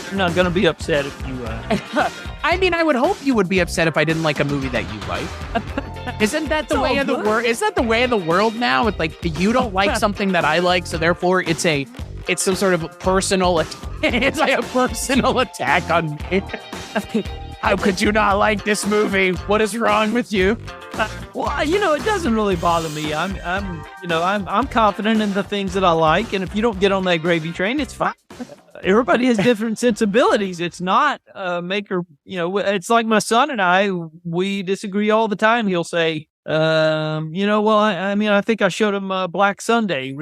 I'm not going to be upset if you... I mean, I would hope you would be upset if I didn't like a movie that you like. Isn't that the way of the world? Is that the way of the world now? It's like, you don't like something that I like, so therefore it's some sort of personal... It's like a personal attack on me. How could you not like this movie? What is wrong with you? Well, it doesn't really bother me. I'm confident in the things that I like, and if you don't get on that gravy train, it's fine. Everybody has different sensibilities. It's not it's like my son and I, we disagree all the time. He'll say, I think I showed him Black Sunday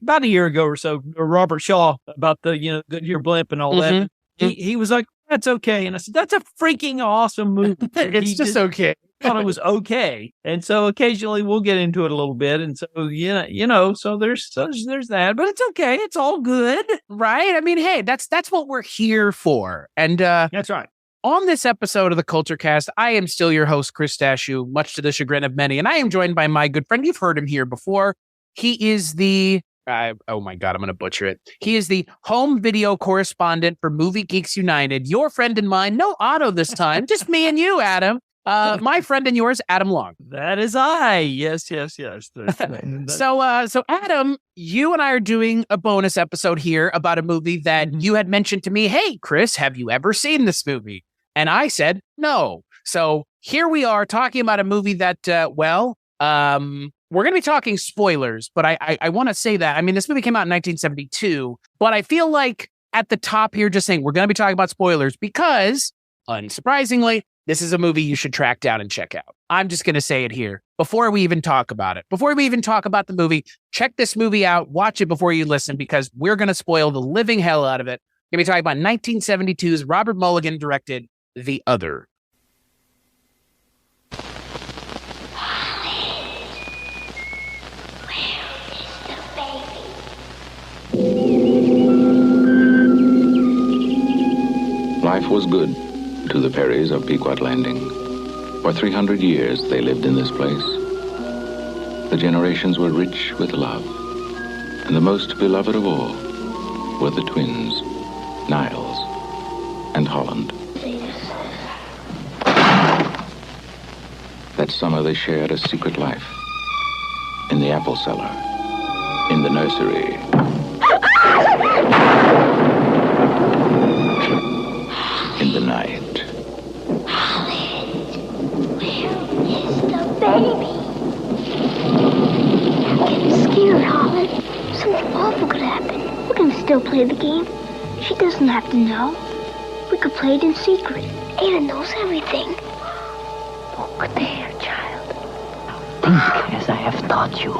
about a year ago or so, or Robert Shaw, about the, Goodyear blimp and all that. He was like, that's okay. And I said, that's a freaking awesome movie. It's just okay. Thought it was okay. And so occasionally we'll get into it a little bit. And so, so there's that, but it's okay. It's all good. Right. I mean, hey, that's what we're here for. And that's right. On this episode of the Kulturecast, I am still your host, Chris Stachiw, much to the chagrin of many. And I am joined by my good friend. You've heard him here before. He is the... oh my God, I'm going to butcher it. He is the home video correspondent for Movie Geeks United. Your friend and mine. No Otto this time. Just me and you, Adam. My friend and yours, Adam Long. That is I. Yes. So Adam, you and I are doing a bonus episode here about a movie that you had mentioned to me. Hey, Chris, have you ever seen this movie? And I said, no. So here we are talking about a movie that, we're going to be talking spoilers, but I want to say that. I mean, this movie came out in 1972, but I feel like at the top here, just saying we're going to be talking about spoilers because, unsurprisingly, this is a movie you should track down and check out. I'm just going to say it here before we even talk about it. Before we even talk about the movie, check this movie out, watch it before you listen, because we're going to spoil the living hell out of it. We're going to be talking about 1972's Robert Mulligan directed The Other. Life was good to the Perrys of Pequot Landing. For 300 years they lived in this place. The generations were rich with love, and the most beloved of all were the twins, Niles and Holland. That summer they shared a secret life. In the apple cellar, in the nursery. In the night. Holland, where is the baby? I'm getting scared, Holland. Something awful could happen. We can still play the game. She doesn't have to know. We could play it in secret. Ada knows everything. Look there, child. Think as I have taught you.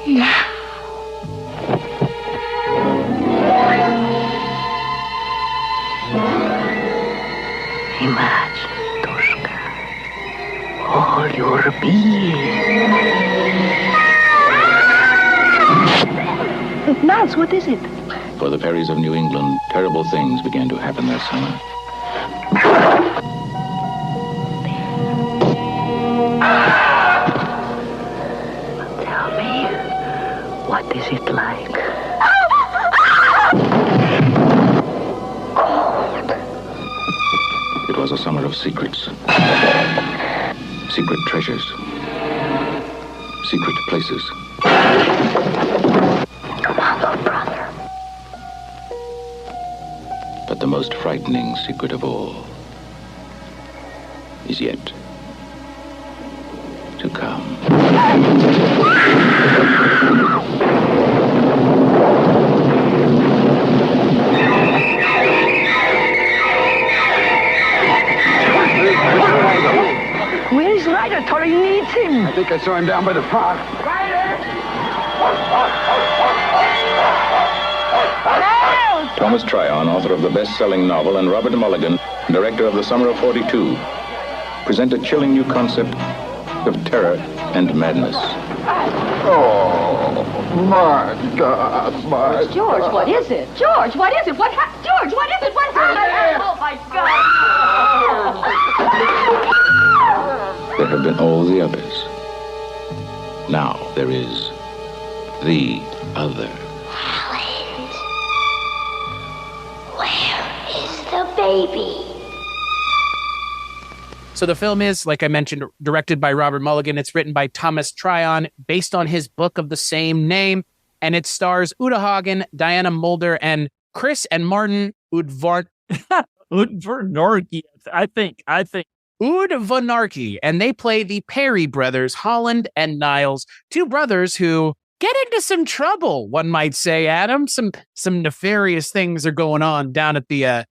Now. Imagine, Toshka, all your being. Niles, what is it? For the Perrys of New England, terrible things began to happen that summer. Tell me, what is it like? It was a summer of secrets. Secret treasures. Secret places. Come on, little brother. But the most frightening secret of all is yet to come. Where's Ryder? Tori needs him. I think I saw him down by the park. Thomas Tryon, author of the best-selling novel, and Robert Mulligan, director of The Summer of 42, present a chilling new concept of terror and madness. Oh, my God, my George, God. what is it? George, what is it? George, what is it? What happened? Oh, my God. There have been all the others. Now there is the other. Holland, where baby. So the film is, like I mentioned, directed by Robert Mulligan. It's written by Thomas Tryon, based on his book of the same name. And it stars Uta Hagen, Diana Mulder, and Chris and Martin Udvarnoky. I think. Udvarnoky. And they play the Perry brothers, Holland and Niles, two brothers who get into some trouble, one might say, Adam. Some nefarious things are going on down at the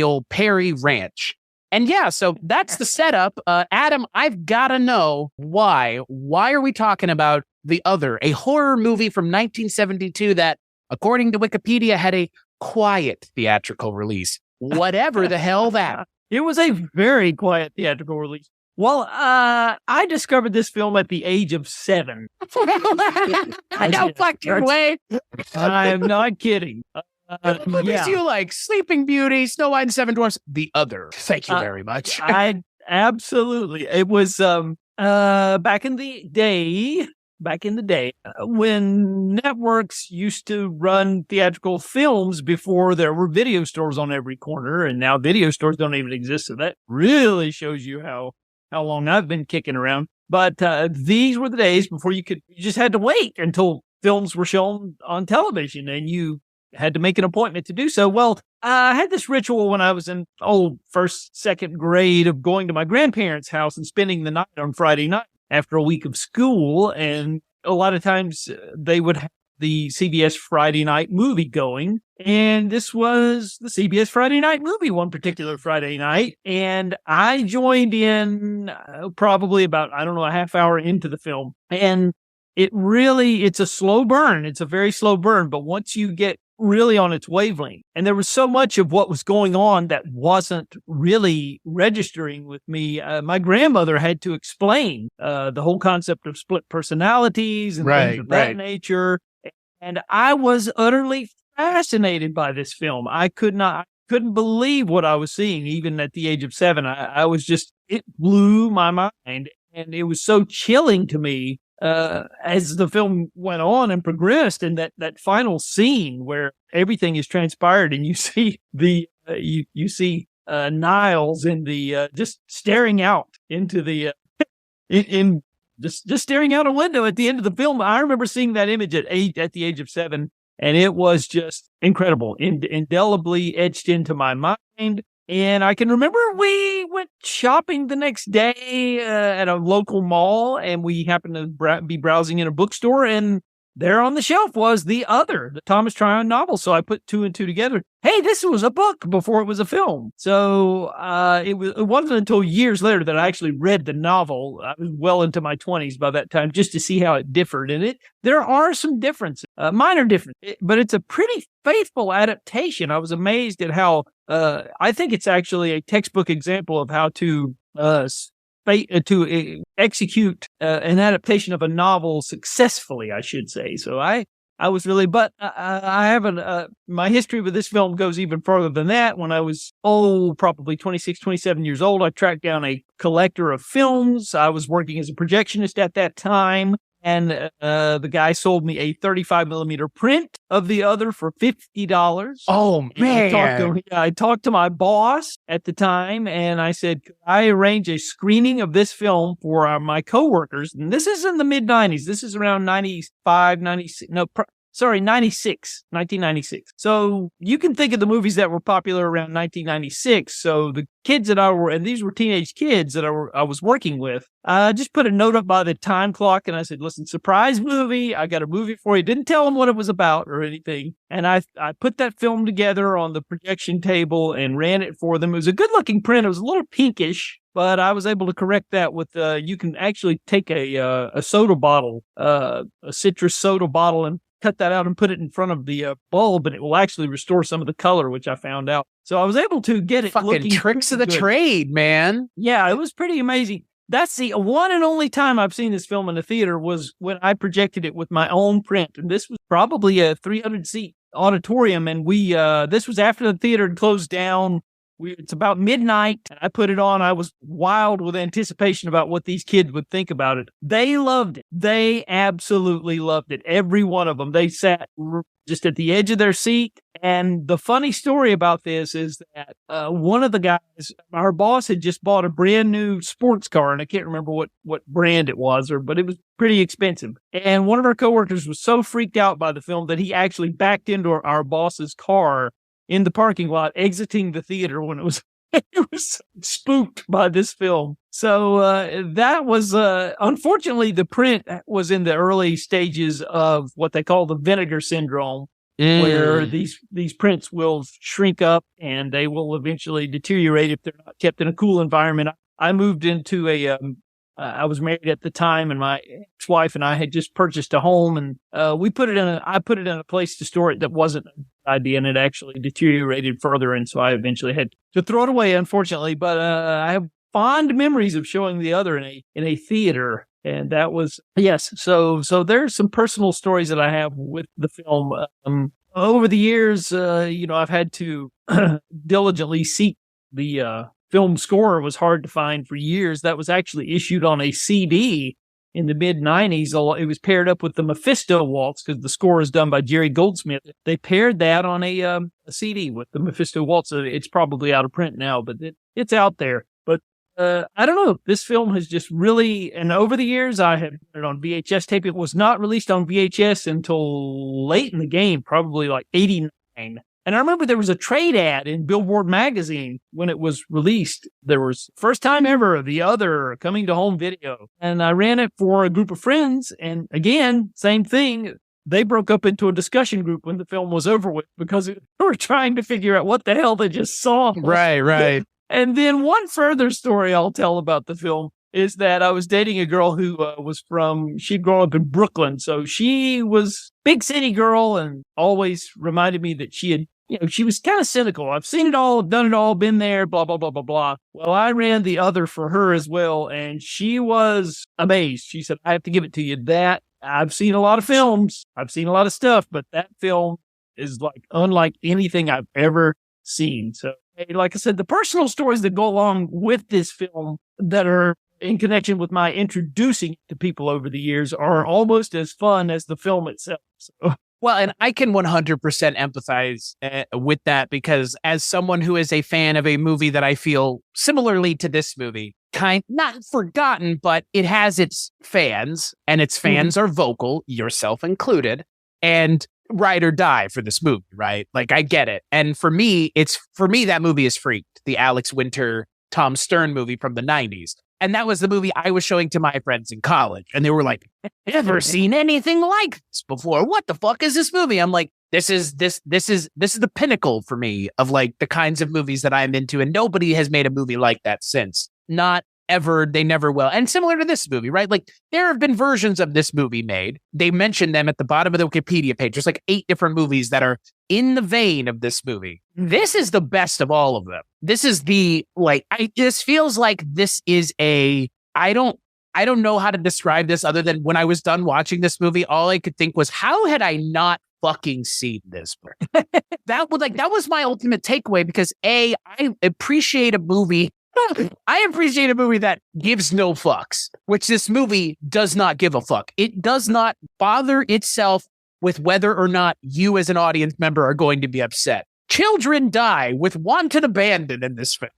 old Perry Ranch. And yeah, so that's the setup. Adam, I've got to know why. Why are we talking about The Other, a horror movie from 1972 that, according to Wikipedia, had a quiet theatrical release? Whatever the hell that. It was a very quiet theatrical release. Well, I discovered this film at the age of 7. No fucking way. I'm not kidding. What is you like? Sleeping Beauty, Snow White and Seven Dwarfs, The Other. Thank you very much. Absolutely. It was back in the day when networks used to run theatrical films before there were video stores on every corner, and now video stores don't even exist. So that really shows you how long I've been kicking around. But these were the days before you just had to wait until films were shown on television, and you had to make an appointment to do so. Well, I had this ritual when I was in first, second grade of going to my grandparents' house and spending the night on Friday night after a week of school. And a lot of times they would have the CBS Friday night movie going. And this was the CBS Friday night movie one particular Friday night. And I joined in probably about, a half hour into the film. And it's a slow burn. It's a very slow burn. But once you get really on its wavelength, and there was so much of what was going on that wasn't really registering with me. My grandmother had to explain the whole concept of split personalities and things of that nature. And I was utterly fascinated by this film. I couldn't believe what I was seeing, even at the age of 7. It blew my mind. And it was so chilling to me as the film went on and progressed, and that final scene where everything is transpired and you see you see Niles in the just staring out into the just staring out a window at the end of the film. I remember seeing that image at the age of 7, and it was just incredible, indelibly etched into my mind. And I can remember we went shopping the next day at a local mall, and we happened to be browsing in a bookstore, and there on the shelf was The Other, the Thomas Tryon novel. So I put 2 and 2 together. Hey, this was a book before it was a film. So it wasn't until years later that I actually read the novel. I was well into my 20s by that time, just to see how it differed. And there are some differences, minor differences, but it's a pretty faithful adaptation. I was amazed at how I think it's actually a textbook example of how to execute an adaptation of a novel successfully, I should say. So I was really, but I haven't, my history with this film goes even further than that. When I was, probably 26, 27 years old, I tracked down a collector of films. I was working as a projectionist at that time. And the guy sold me a 35 millimeter print of The Other for $50. Oh, man. I talked to my boss at the time, and I said, could I arrange a screening of this film for my coworkers? And this is in the mid-90s. This is around 95, 96. No, 1996. So you can think of the movies that were popular around 1996. So the kids and these were teenage kids that I was working with, just put a note up by the time clock, and I said, listen, surprise movie. I got a movie for you. Didn't tell them what it was about or anything. And I put that film together on the projection table and ran it for them. It was a good looking print. It was a little pinkish, but I was able to correct that with, you can actually take a soda bottle, a citrus soda bottle, and cut that out and put it in front of the bulb, and it will actually restore some of the color, which I found out. So I was able to get it fucking tricks of the trade, man. Yeah, it was pretty amazing. That's the one and only time I've seen this film in the theater was when I projected it with my own print. And this was probably a 300-seat auditorium. And this was after the theater had closed down. It's about midnight, and I put it on. I was wild with anticipation about what these kids would think about it. They loved it. They absolutely loved it. Every one of them. They sat just at the edge of their seat, And the funny story about this is that one of the guys, our boss, had just bought a brand new sports car, and I can't remember what brand it was, but it was pretty expensive. And one of our coworkers was so freaked out by the film that he actually backed into our boss's car in the parking lot, exiting the theater when it was spooked by this film. So that was, unfortunately, the print was in the early stages of what they call the vinegar syndrome, where these prints will shrink up and they will eventually deteriorate if they're not kept in a cool environment. I moved into I was married at the time, and my ex-wife and I had just purchased a home, and I put it in a place to store it that wasn't an idea, and it actually deteriorated further, and so I eventually had to throw it away, unfortunately. But I have fond memories of showing the other in a theater. And that was, yes. So there's some personal stories that I have with the film. Over the years, I've had to diligently seek the film score. Was hard to find for years. That was actually issued on a CD in the mid-90s. It was paired up with the Mephisto Waltz because the score is done by Jerry Goldsmith. They paired that on a CD with the Mephisto Waltz. It's probably out of print now, but it's out there. I don't know. This film has just really, and over the years, I have put it on VHS tape. It was not released on VHS until late in the game, probably like 89. And I remember there was a trade ad in Billboard magazine when it was released. There was first time ever The Other coming to home video. And I ran it for a group of friends. And again, same thing. They broke up into a discussion group when the film was over with because they were trying to figure out what the hell they just saw. Right. And then one further story I'll tell about the film is that I was dating a girl who she'd grown up in Brooklyn. So she was big city girl and always reminded me that she was kind of cynical. I've seen it all, done it all, been there, blah, blah, blah, blah, blah. Well, I ran The Other for her as well. And she was amazed. She said, I have to give it to you that I've seen a lot of films. I've seen a lot of stuff, but that film is like unlike anything I've ever seen. So, like I said, the personal stories that go along with this film that are in connection with my introducing it to people over the years are almost as fun as the film itself. So. Well, and I can 100% empathize with that because as someone who is a fan of a movie that I feel similarly to this movie, not forgotten, but it has its fans and its fans are vocal, yourself included, and ride or die for this movie, right? Like, I get it. And for me, that movie is Freaked, the Alex Winter, Tom Stern movie from the 90s. And that was the movie I was showing to my friends in college. And they were like, never seen anything like this before. What the fuck is this movie? I'm like, this is the pinnacle for me of like the kinds of movies that I'm into. And nobody has made a movie like that since. Not ever. They never will. And similar to this movie, right? Like there have been versions of this movie made. They mentioned them at the bottom of the Wikipedia page. There's like 8 different movies that are in the vein of this movie. This is the best of all of them. This is it just feels like this is I don't know how to describe this other than when I was done watching this movie, all I could think was, how had I not fucking seen this? That was my ultimate takeaway because I appreciate a movie. I appreciate a movie that gives no fucks, which this movie does not give a fuck. It does not bother itself with whether or not you as an audience member are going to be upset. Children die with wanton abandon in this film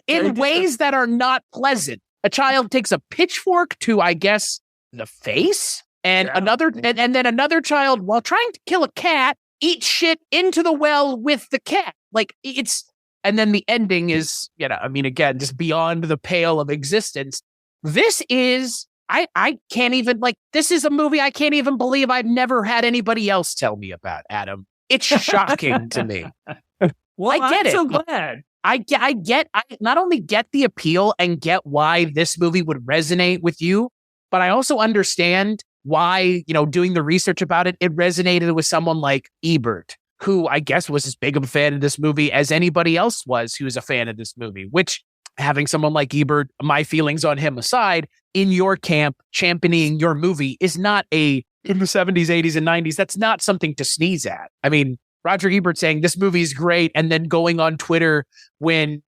in ways that are not pleasant. A child takes a pitchfork to, I guess, the face, and then another child, while trying to kill a cat, eats shit into the well with the cat. Like and then the ending is, again, just beyond the pale of existence. This is, I can't even, this is a movie I can't even believe I've never had anybody else tell me about, Adam. It's shocking to me. Well, I get I'm it. so glad. I not only get the appeal and get why this movie would resonate with you, but I also understand why, doing the research about it, it resonated with someone like Ebert, who I guess was as big of a fan of this movie as anybody else was who was a fan of this movie, which, having someone like Ebert, my feelings on him aside, in your camp championing your movie is not in the 70s, 80s, and 90s, that's not something to sneeze at. I mean, Roger Ebert saying this movie is great and then going on Twitter when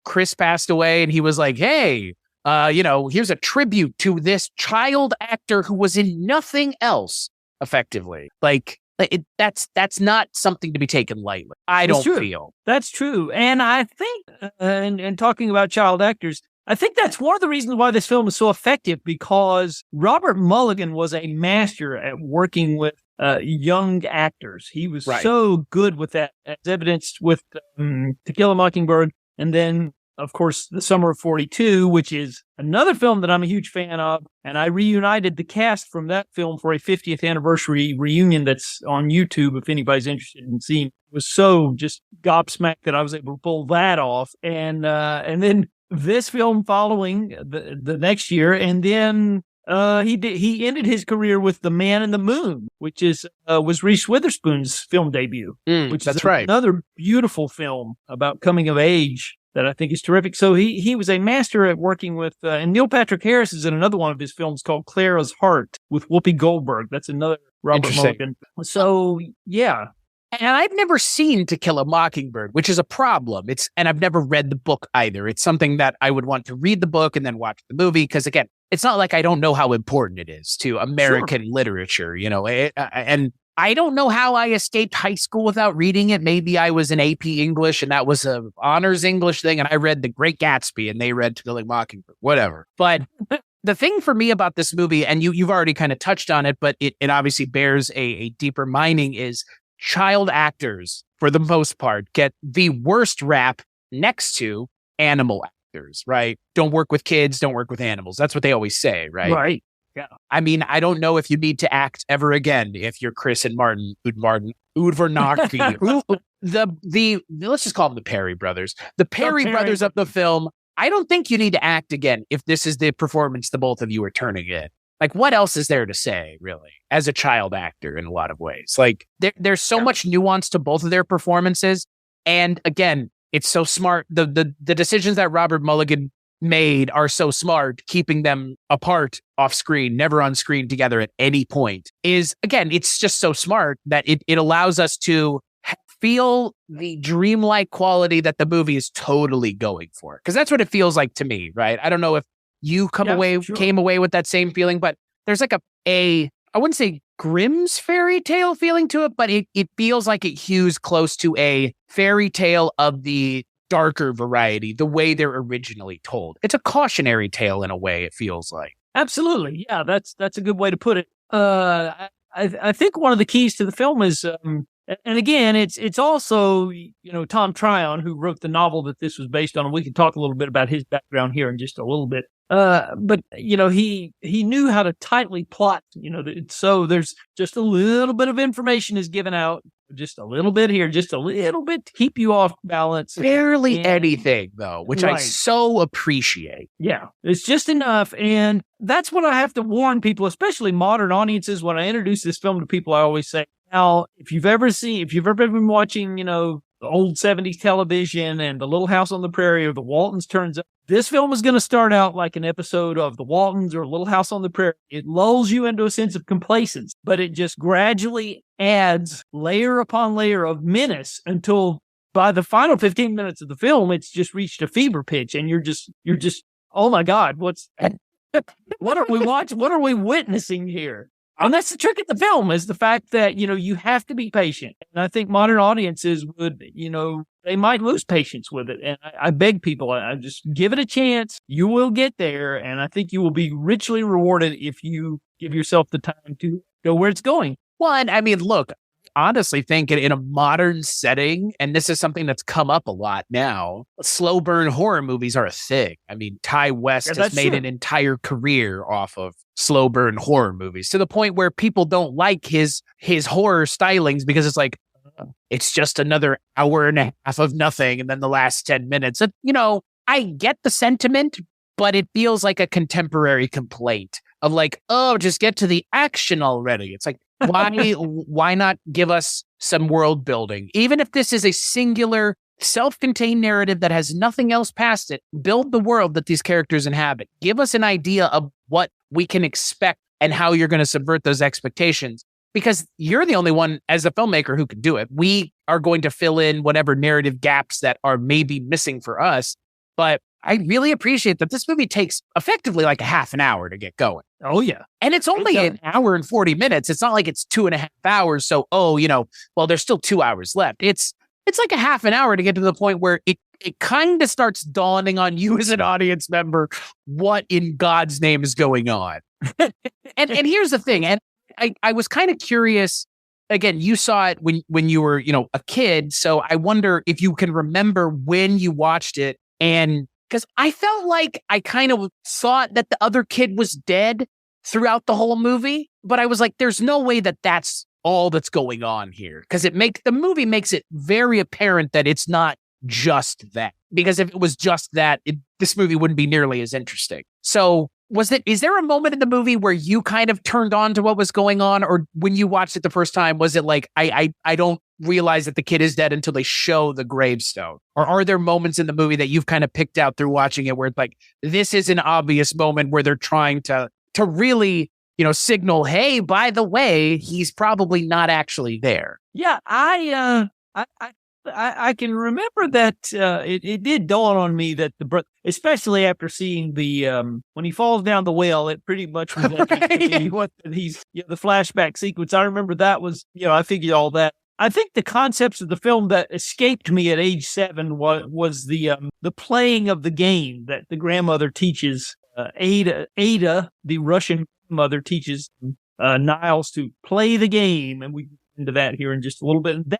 Chris passed away and he was like, hey, here's a tribute to this child actor who was in nothing else, effectively. Like That's not something to be taken lightly. I don't feel. That's true. And I think, and talking about child actors, I think that's one of the reasons why this film is so effective, because Robert Mulligan was a master at working with young actors. He was so good with that, as evidenced with To Kill a Mockingbird, and then, of course, The Summer of 42, which is another film that I'm a huge fan of. And I reunited the cast from that film for a 50th anniversary reunion that's on YouTube if anybody's interested in seeing. It was so just gobsmacked that I was able to pull that off. And then this film following the next year, and then he ended his career with The Man in the Moon, which was Reese Witherspoon's film debut, which is another beautiful film about coming of age that I think is terrific. So he was a master at working with, and Neil Patrick Harris is in another one of his films called Clara's Heart with Whoopi Goldberg. That's another Robert Mulligan. So yeah. And I've never seen To Kill a Mockingbird, which is a problem. And I've never read the book either. It's something that I would want to read the book and then watch the movie. Because again, it's not like I don't know how important it is to American literature, and I don't know how I escaped high school without reading it. Maybe I was in AP English and that was a honors English thing. And I read The Great Gatsby and they read To Kill a Mockingbird, whatever. But the thing for me about this movie, and you've already kind of touched on it, but it obviously bears a deeper mining, is child actors, for the most part, get the worst rap next to animal actors, right? Don't work with kids, don't work with animals. That's what they always say, right? Right. Yeah. I mean, I don't know if you need to act ever again if you're Chris and Martin Udvarnoky. Let's just call them the Perry brothers. The Perry brothers of the film. I don't think you need to act again if this is the performance the both of you are turning in. Like, what else is there to say, really, as a child actor in a lot of ways? Like, there's so much nuance to both of their performances. And again, it's so smart. The decisions that Robert Mulligan made are so smart, keeping them apart off screen, never on screen together at any point, is, again, it's just so smart that it allows us to feel the dreamlike quality that the movie is totally going for. Because that's what it feels like to me, right? I don't know if you came away with that same feeling, but there's like a I wouldn't say Grimm's fairy tale feeling to it, but it feels like it hews close to a fairy tale of the darker variety, the way they're originally told. It's a cautionary tale in a way, it feels like. Absolutely. Yeah, that's a good way to put it. I think one of the keys to the film is, and again, it's also, Tom Tryon, who wrote the novel that this was based on, and we can talk a little bit about his background here in just a little bit. But he knew how to tightly plot, so there's just a little bit of information is given out, just a little bit here, just a little bit to keep you off balance. Barely anything, though, which I so appreciate. Yeah, it's just enough. And that's what I have to warn people, especially modern audiences. When I introduce this film to people, I always say, now, if you've ever been watching, the old 70s television and The Little House on the Prairie or The Waltons turns up, this film is going to start out like an episode of The Waltons or Little House on the Prairie. It lulls you into a sense of complacence, but it just gradually adds layer upon layer of menace until by the final 15 minutes of the film, it's just reached a fever pitch. And you're just, oh my God, what are we watching? What are we witnessing here? And that's the trick of the film, is the fact that, you have to be patient. And I think modern audiences would, they might lose patience with it. And I beg people, I just give it a chance. You will get there. And I think you will be richly rewarded if you give yourself the time to go where it's going. Well, and I mean, look, honestly think in a modern setting, and this is something that's come up a lot now, slow burn horror movies are a thing. I mean, Ty West has made an entire career off of slow burn horror movies, to the point where people don't like his horror stylings because it's like, it's just another hour and a half of nothing. And then the last 10 minutes, and, I get the sentiment, but it feels like a contemporary complaint of like, oh, just get to the action already. It's like, why not give us some world building? Even if this is a singular, self-contained narrative that has nothing else past it, build the world that these characters inhabit. Give us an idea of what we can expect and how you're going to subvert those expectations. Because you're the only one, as a filmmaker, who can do it. We are going to fill in whatever narrative gaps that are maybe missing for us. But I really appreciate that this movie takes effectively like a half an hour to get going. Oh, yeah. And it's only an hour and 40 minutes. It's not like it's 2.5 hours. So, well, there's still 2 hours left. It's like a half an hour to get to the point where it kind of starts dawning on you as an audience member what in God's name is going on. and here's the thing. And I was kind of curious. Again, you saw it when you were, a kid. So I wonder if you can remember when you watched it. And because I felt like I kind of thought that the other kid was dead throughout the whole movie. But I was like, there's no way that that's all that's going on here. Because the movie makes it very apparent that it's not just that. Because if it was just that, this movie wouldn't be nearly as interesting. So is there a moment in the movie where you kind of turned on to what was going on? Or when you watched it the first time, was it like, I don't realize that the kid is dead until they show the gravestone? Or are there moments in the movie that you've kind of picked out through watching it where it's like, this is an obvious moment where they're trying to really, signal, hey, by the way, he's probably not actually there? Yeah, I can remember that it did dawn on me that especially after seeing the when he falls down the well, it pretty much was what he's the flashback sequence. I remember that was I figured all that. I think the concepts of the film that escaped me at age 7 was the playing of the game that the grandmother teaches Ada, the Russian mother, teaches Niles to play the game, and we get into that here in just a little bit. And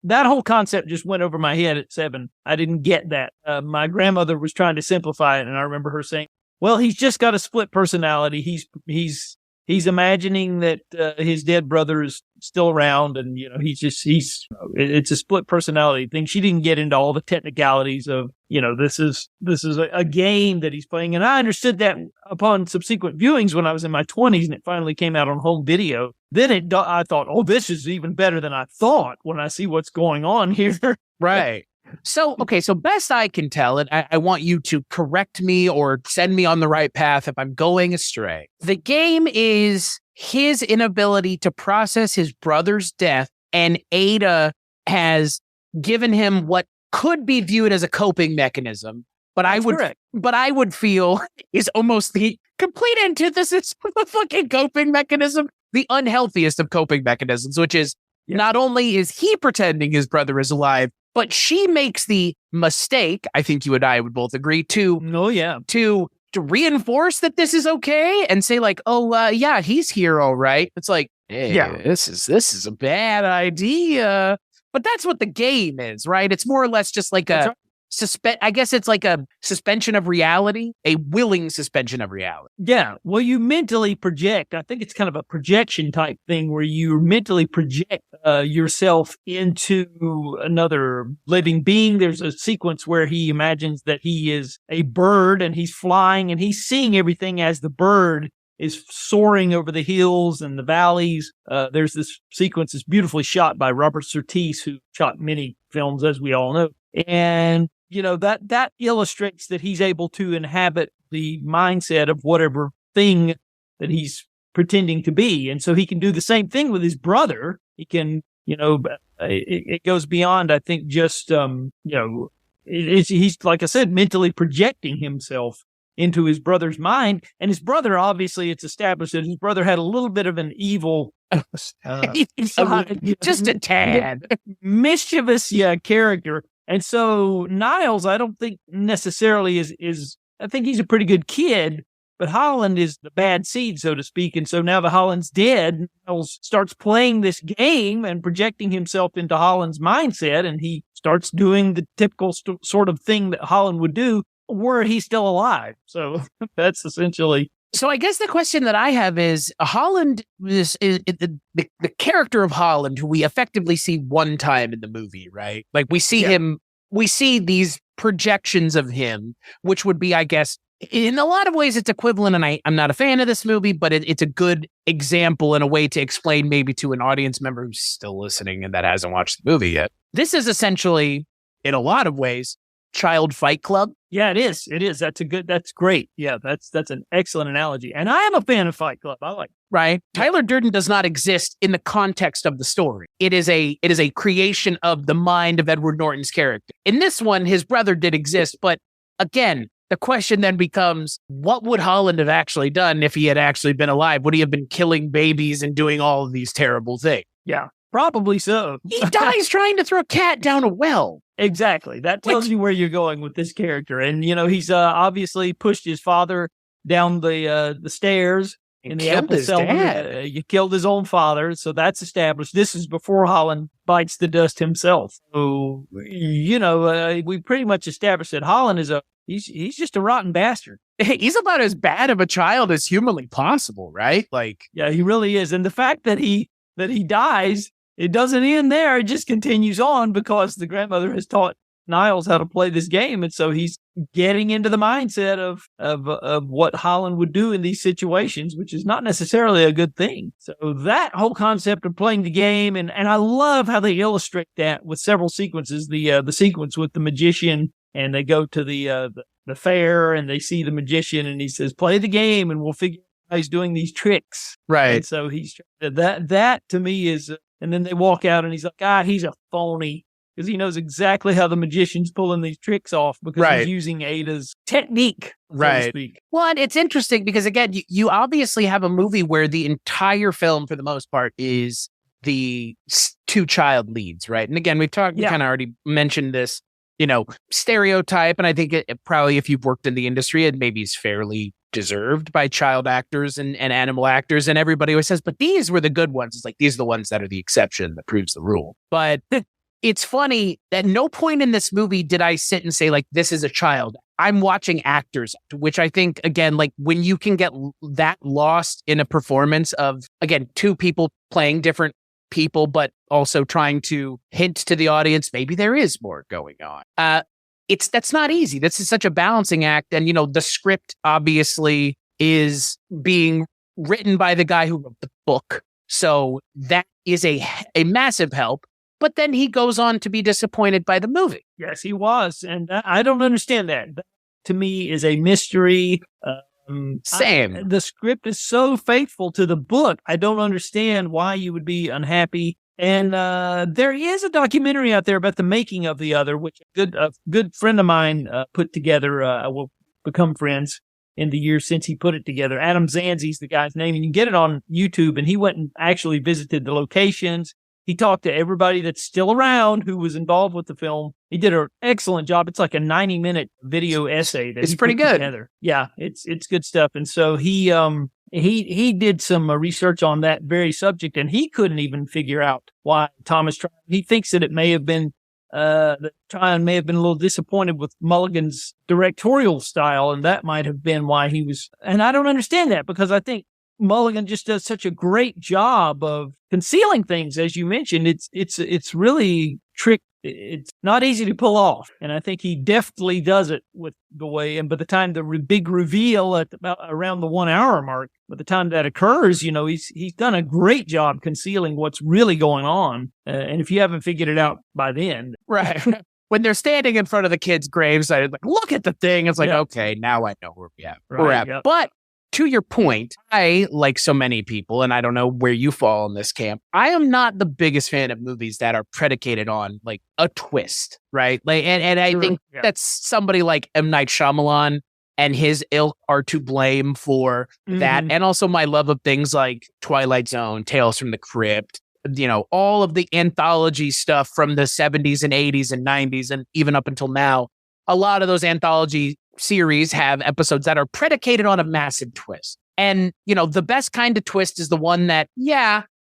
that whole concept just went over my head at 7. I didn't get that. My grandmother was trying to simplify it, and I remember her saying, well, he's just got a split personality. He's imagining that his dead brother is still around, and it's a split personality thing. She didn't get into all the technicalities of this is a game that he's playing, and I understood that upon subsequent viewings when I was in my 20s, and it finally came out on home video. Then I thought, oh, this is even better than I thought when I see what's going on here. Right. So best I can tell, and I want you to correct me or send me on the right path if I'm going astray. The game is his inability to process his brother's death, and Ada has given him what could be viewed as a coping mechanism, but I would feel is almost the complete antithesis of a fucking coping mechanism, the unhealthiest of coping mechanisms, which is not only is he pretending his brother is alive, but she makes the mistake, I think you and I would both agree, to reinforce that this is okay and say like, he's here, all right. It's like, hey, this is a bad idea. But that's what the game is, right? It's more or less just like I guess it's like a suspension of reality, a willing suspension of reality. Yeah. Well, you mentally project. I think it's kind of a projection type thing where you mentally project yourself into another living being. There's a sequence where he imagines that he is a bird and he's flying and he's seeing everything as the bird is soaring over the hills and the valleys. There's this sequence that's beautifully shot by Robert Surtees, who shot many films, as we all know. And that illustrates that he's able to inhabit the mindset of whatever thing that he's pretending to be. And so he can do the same thing with his brother. He can, it goes beyond, I think, just, he's, like I said, mentally projecting himself into his brother's mind. And his brother, obviously, it's established that his brother had a little bit of an evil, just a tad mischievous character. And so Niles, I don't think necessarily is I think he's a pretty good kid, but Holland is the bad seed, so to speak. And so now that Holland's dead, Niles starts playing this game and projecting himself into Holland's mindset, and he starts doing the typical sort of thing that Holland would do were he still alive. So that's essentially... So I guess the question that I have is, Holland is the character of Holland, who we effectively see one time in the movie, right? Like we see him, we see these projections of him, which would be, I guess, in a lot of ways it's equivalent, and I'm not a fan of this movie, but it's a good example and a way to explain maybe to an audience member who's still listening and that hasn't watched the movie yet. This is essentially, in a lot of ways, Child Fight Club. Yeah, it is. It is. That's great. Yeah, that's an excellent analogy. And I am a fan of Fight Club. I like it. Right. Tyler Durden does not exist in the context of the story. It is a creation of the mind of Edward Norton's character. In this one, his brother did exist, but again, the question then becomes, what would Holland have actually done if he had actually been alive? Would he have been killing babies and doing all of these terrible things? Yeah, probably so. He dies trying to throw a cat down a well. Exactly. That tells you where you're going with this character. And, he's obviously pushed his father down the stairs in the apple cellar. You killed his own father. So that's established. This is before Holland bites the dust himself. So, we pretty much established that Holland is he's just a rotten bastard. He's about as bad of a child as humanly possible, right? Yeah, he really is. And the fact that he dies, it doesn't end there. It just continues on because the grandmother has taught Niles how to play this game. And so he's getting into the mindset of what Holland would do in these situations, which is not necessarily a good thing. So that whole concept of playing the game, and I love how they illustrate that with several sequences. The sequence with the magician, and they go to the fair and they see the magician and he says, play the game and we'll figure out how he's doing these tricks. Right. And so that to me is, and then they walk out and he's like, he's a phony, because he knows exactly how the magician's pulling these tricks off because he's using Ada's technique, so to speak. Well, and it's interesting because, again, you obviously have a movie where the entire film, for the most part, is the two child leads, right? And again, we kind of already mentioned this, stereotype, and I think it probably, if you've worked in the industry, it maybe is fairly deserved by child actors and animal actors, and everybody always says, but these were the good ones. It's like, these are the ones that are the exception that proves the rule. But it's funny that no point in this movie did I sit and say, this is a child. I'm watching actors, which I think, again, when you can get that lost in a performance of, again, two people playing different people, but also trying to hint to the audience, maybe there is more going on. That's not easy. This is such a balancing act. And, the script obviously is being written by the guy who wrote the book. So that is a massive help. But then he goes on to be disappointed by the movie. Yes, he was. And I don't understand that. That to me is a mystery. Same. The script is so faithful to the book. I don't understand why you would be unhappy. And there is a documentary out there about the making of The Other, which a good friend of mine put together. Will become friends in the years since he put it together. Adam Zanzi's the guy's name, and you can get it on YouTube. And he went and actually visited the locations. He talked to everybody that's still around who was involved with the film. He did an excellent job. It's like a 90-minute video essay. It's pretty good. Together. Yeah, it's good stuff. And so he did some research on that very subject, and he couldn't even figure out why Thomas Tryon. He thinks that it may have been that Tryon may have been a little disappointed with Mulligan's directorial style, and that might have been why he was. And I don't understand that, because I think Mulligan just does such a great job of concealing things, as you mentioned. It's really trick. It's not easy to pull off, and I think he deftly does it with the way. And by the time the big reveal at about around the 1 hour mark, by the time that occurs, he's done a great job concealing what's really going on. And if you haven't figured it out by then, right. When they're standing in front of the kids' graves, I look at the thing. It's like, okay, now I know where we're at. Yep. But to your point, I, like so many people, and I don't know where you fall in this camp, I am not the biggest fan of movies that are predicated on a twist, right? And I think that's somebody like M. Night Shyamalan and his ilk are to blame for that. And also my love of things like Twilight Zone, Tales from the Crypt, all of the anthology stuff from the 70s and 80s and 90s, and even up until now. A lot of those anthology series have episodes that are predicated on a massive twist. And, the best kind of twist is the one that,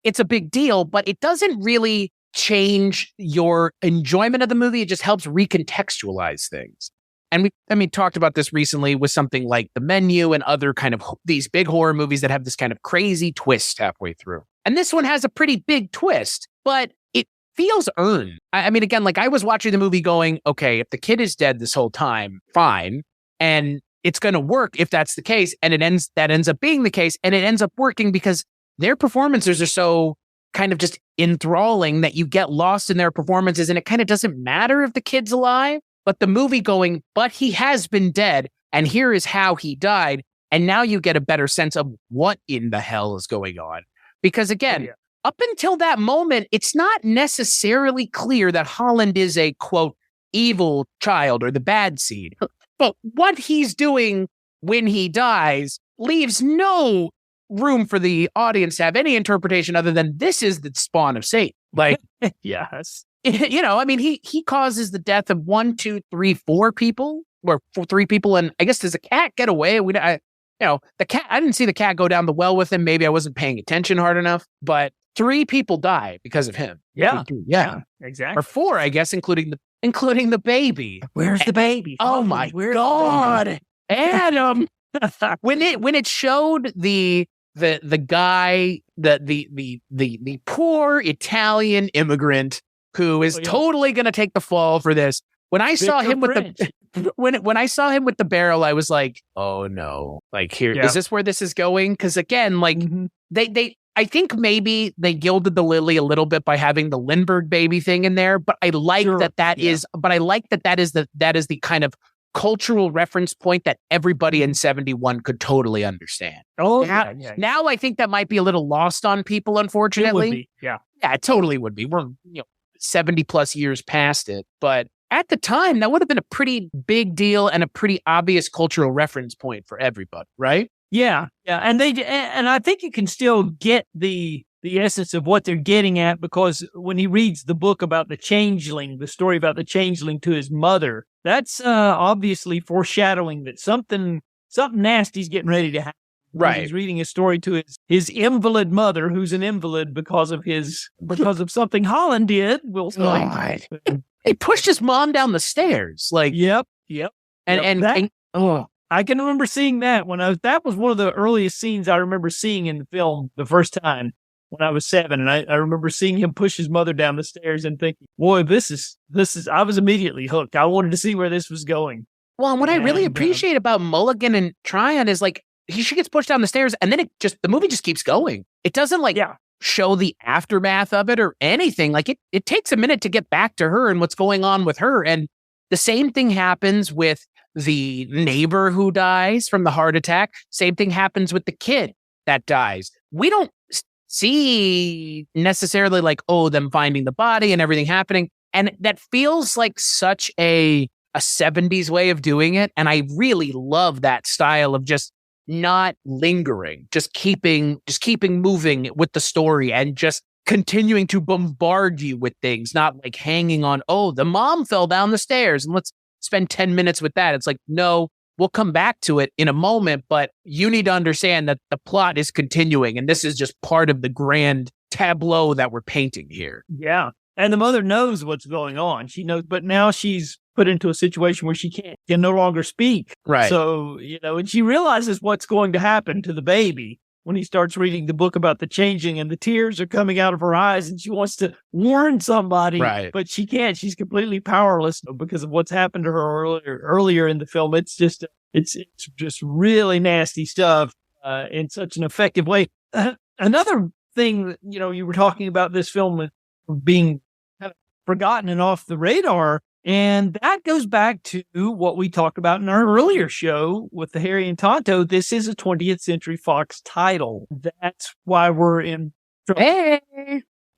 it's a big deal, but it doesn't really change your enjoyment of the movie. It just helps recontextualize things. And we talked about this recently with something like The Menu and other kind of these big horror movies that have this kind of crazy twist halfway through. And this one has a pretty big twist, but it feels earned. I mean, again, I was watching the movie going, okay, if the kid is dead this whole time, fine. And it's going to work if that's the case. And that ends up being the case. And it ends up working because their performances are so kind of just enthralling that you get lost in their performances. And it kind of doesn't matter if the kid's alive, but the movie going, but he has been dead. And here is how he died. And now you get a better sense of what in the hell is going on. Because again, up until that moment, it's not necessarily clear that Holland is a, quote, evil child or the bad seed. But what he's doing when he dies leaves no room for the audience to have any interpretation other than this is the spawn of Satan. Like, yes. You know, I mean, he causes the death of 1, 2, 3, 4 people, or 3 people. And I guess, does the cat get away? The cat, I didn't see the cat go down the well with him. Maybe I wasn't paying attention hard enough, but 3 people die because of him. Yeah. Yeah. Exactly. Or 4, I guess, including the baby. Where's the baby? Oh my God. Adam. when it showed the guy, the poor Italian immigrant who is totally going to take the fall for this. When I saw him with when I saw him with the barrel, I was like, oh no, like is this where this is going? Because again, like I think maybe they gilded the lily a little bit by having the Lindbergh baby thing in there, but I like that is the kind of cultural reference point that everybody in 71 could totally understand. Now I think that might be a little lost on people, unfortunately. It would be. Yeah, it totally would be. We're 70 plus years past it, but at the time that would have been a pretty big deal and a pretty obvious cultural reference point for everybody, right? Yeah, and I think you can still get the essence of what they're getting at, because when he reads the book about the changeling, the story about the changeling to his mother, that's obviously foreshadowing that something nasty's getting ready to happen. Right. He's reading a story to his invalid mother, who's an invalid because of something Holland did. We'll say. He pushed his mom down the stairs. Like, yep. I can remember seeing that that was one of the earliest scenes I remember seeing in the film the first time when I was 7. And I remember seeing him push his mother down the stairs and thinking, boy, this is, I was immediately hooked. I wanted to see where this was going. Well, and what I really appreciate about Mulligan and Tryon is like, she gets pushed down the stairs and then the movie just keeps going. It doesn't show the aftermath of it or anything. Like it takes a minute to get back to her and what's going on with her. And the same thing happens with the neighbor who dies from the heart attack. Same thing happens with the kid that dies. We don't see necessarily like, them finding the body and everything happening. And that feels like such a 70s way of doing it. And I really love that style of just not lingering, just keeping moving with the story and just continuing to bombard you with things, not like hanging on, the mom fell down the stairs and let's spend 10 minutes with that. It's like, no, we'll come back to it in a moment, but you need to understand that the plot is continuing and this is just part of the grand tableau that we're painting here. Yeah. And the mother knows what's going on. She knows, but now she's put into a situation where she can no longer speak. Right. So, and she realizes what's going to happen to the baby when he starts reading the book about the changing, and the tears are coming out of her eyes and she wants to warn somebody, right, but she can't. She's completely powerless because of what's happened to her earlier in the film. It's just really nasty stuff in such an effective way. Another thing, you were talking about this film being kind of forgotten and off the radar. And that goes back to what we talked about in our earlier show with the Harry and Tonto. This is a 20th Century Fox title. That's why we're in trouble. Hey!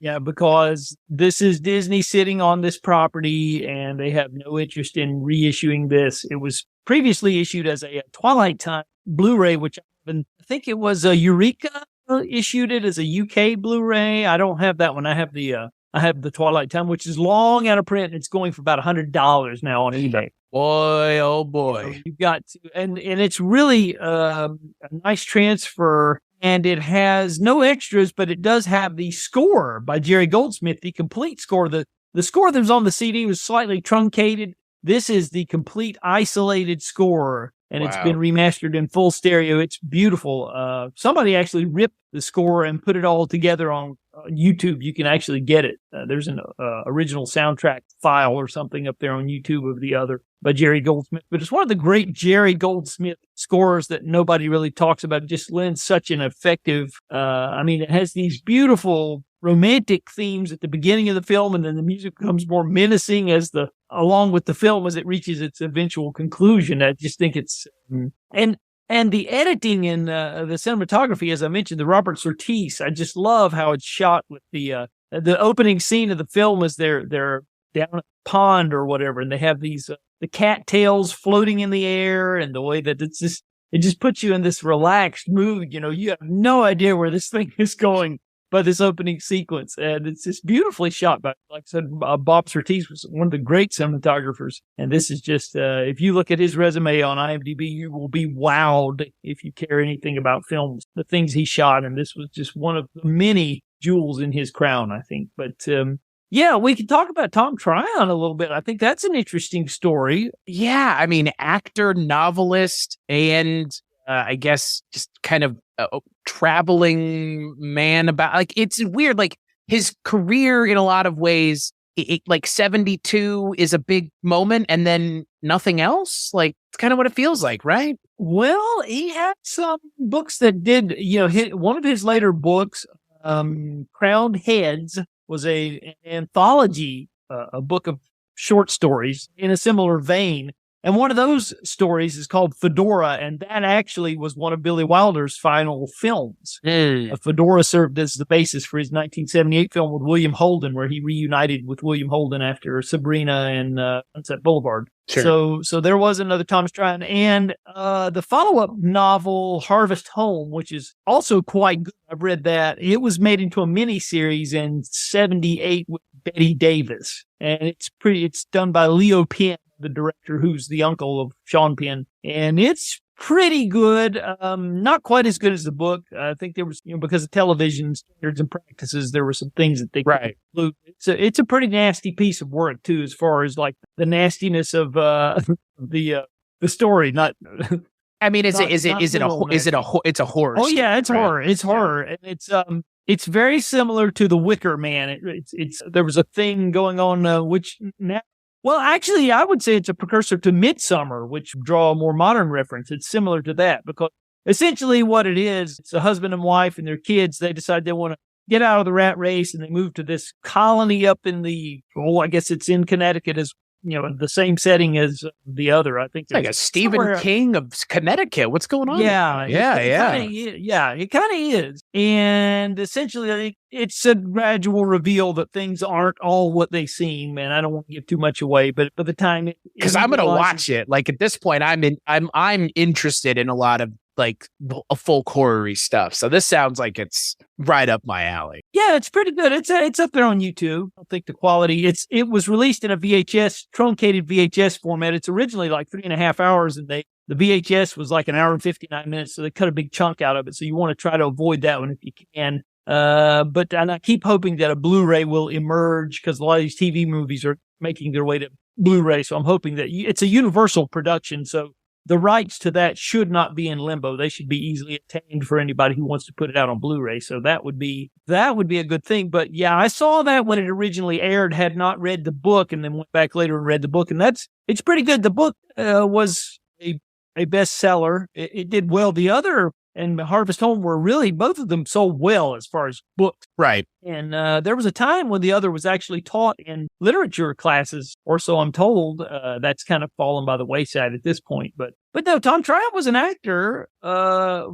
Yeah, because this is Disney sitting on this property and they have no interest in reissuing this. It was previously issued as a Twilight Time Blu-ray, which I think it was Eureka issued it as a UK Blu-ray. I don't have that one. I have the Twilight Time, which is long out of print. It's going for about $100 now on eBay. Boy, oh boy. So you've got to, and it's really a nice transfer, and it has no extras, but it does have the score by Jerry Goldsmith, the complete score. The score that was on the CD was slightly truncated. This is the complete isolated score, and It's been remastered in full stereo. It's beautiful. Somebody actually ripped the score and put it all together on YouTube. You can actually get it. There's an original soundtrack file or something up there on YouTube of the other by Jerry Goldsmith. But it's one of the great Jerry Goldsmith scores that nobody really talks about. It just lends such an effective, it has these beautiful romantic themes at the beginning of the film, and then the music becomes more menacing along with the film as it reaches its eventual conclusion. I just think it's, and the editing and the cinematography, as I mentioned, the Robert Surtees, I just love how it's shot with the opening scene of the film is they're down at the pond or whatever, and they have these the cattails floating in the air and the way that it just puts you in this relaxed mood. You know, you have no idea where this thing is going by this opening sequence. And it's just beautifully shot by, like I said, Bob Surtees was one of the great cinematographers. And this is just, if you look at his resume on IMDb, you will be wowed if you care anything about films, the things he shot. And this was just one of the many jewels in his crown, I think. But, yeah, we can talk about Tom Tryon a little bit. I think that's an interesting story. Yeah, I mean, actor, novelist, and I guess just kind of traveling man about. Like, it's weird. Like, his career in a lot of ways, like 72 is a big moment and then nothing else. Like, it's kind of what it feels like, right? Well, he had some books that did, one of his later books, Crowned Heads, was an anthology, a book of short stories in a similar vein. And one of those stories is called Fedora, and that actually was one of Billy Wilder's final films. Fedora served as the basis for his 1978 film with William Holden, where he reunited with William Holden after Sabrina and Sunset Boulevard. Sure. So there was another Thomas Tryon, and the follow-up novel Harvest Home, which is also quite good. I've read that. It was made into a miniseries in 78 with Betty Davis, and it's done by Leo Penn, the director who's the uncle of Sean Penn, and it's pretty good. Not quite as good as the book. I think there was, because of television standards and practices, there were some things that they could include. It's a pretty nasty piece of work too, as far as like the nastiness of the story. Not. I mean, it's a horror. Oh yeah, it's right? horror. It's horror, and it's very similar to The Wicker Man. There was a thing going on which now. Well, actually, I would say it's a precursor to Midsummer, which draw a more modern reference. It's similar to that because essentially what it is, it's a husband and wife and their kids. They decide they want to get out of the rat race and they move to this colony up in I guess it's in Connecticut as, the same setting as the other. I think it's like a Stephen King of Connecticut. What's going on? Yeah. It kind of is. And essentially, it's a gradual reveal that things aren't all what they seem. And I don't want to give too much away, but by the time because I'm going to watch it. Like at this point, I'm interested in a lot of like a folk horror-y stuff. So this sounds like it's right up my alley. Yeah, it's pretty good. It's up there on YouTube. I don't think the quality, it was released in a truncated VHS format. It's originally like 3.5 hours and the VHS was like 1 hour and 59 minutes. So they cut a big chunk out of it. So you want to try to avoid that one if you can. But I keep hoping that a Blu-ray will emerge because a lot of these TV movies are making their way to Blu-ray. So I'm hoping that it's a universal production. So the rights to that should not be in limbo. They should be easily obtained for anybody who wants to put it out on Blu-ray. So that would be a good thing. But yeah, I saw that when it originally aired, had not read the book, and then went back later and read the book. And it's pretty good. The book was a bestseller. It did well. The other and Harvest Home were really, both of them sold well as far as books. Right. And there was a time when the other was actually taught in literature classes, or so I'm told. That's kind of fallen by the wayside at this point. But no, Tom Tryon was an actor,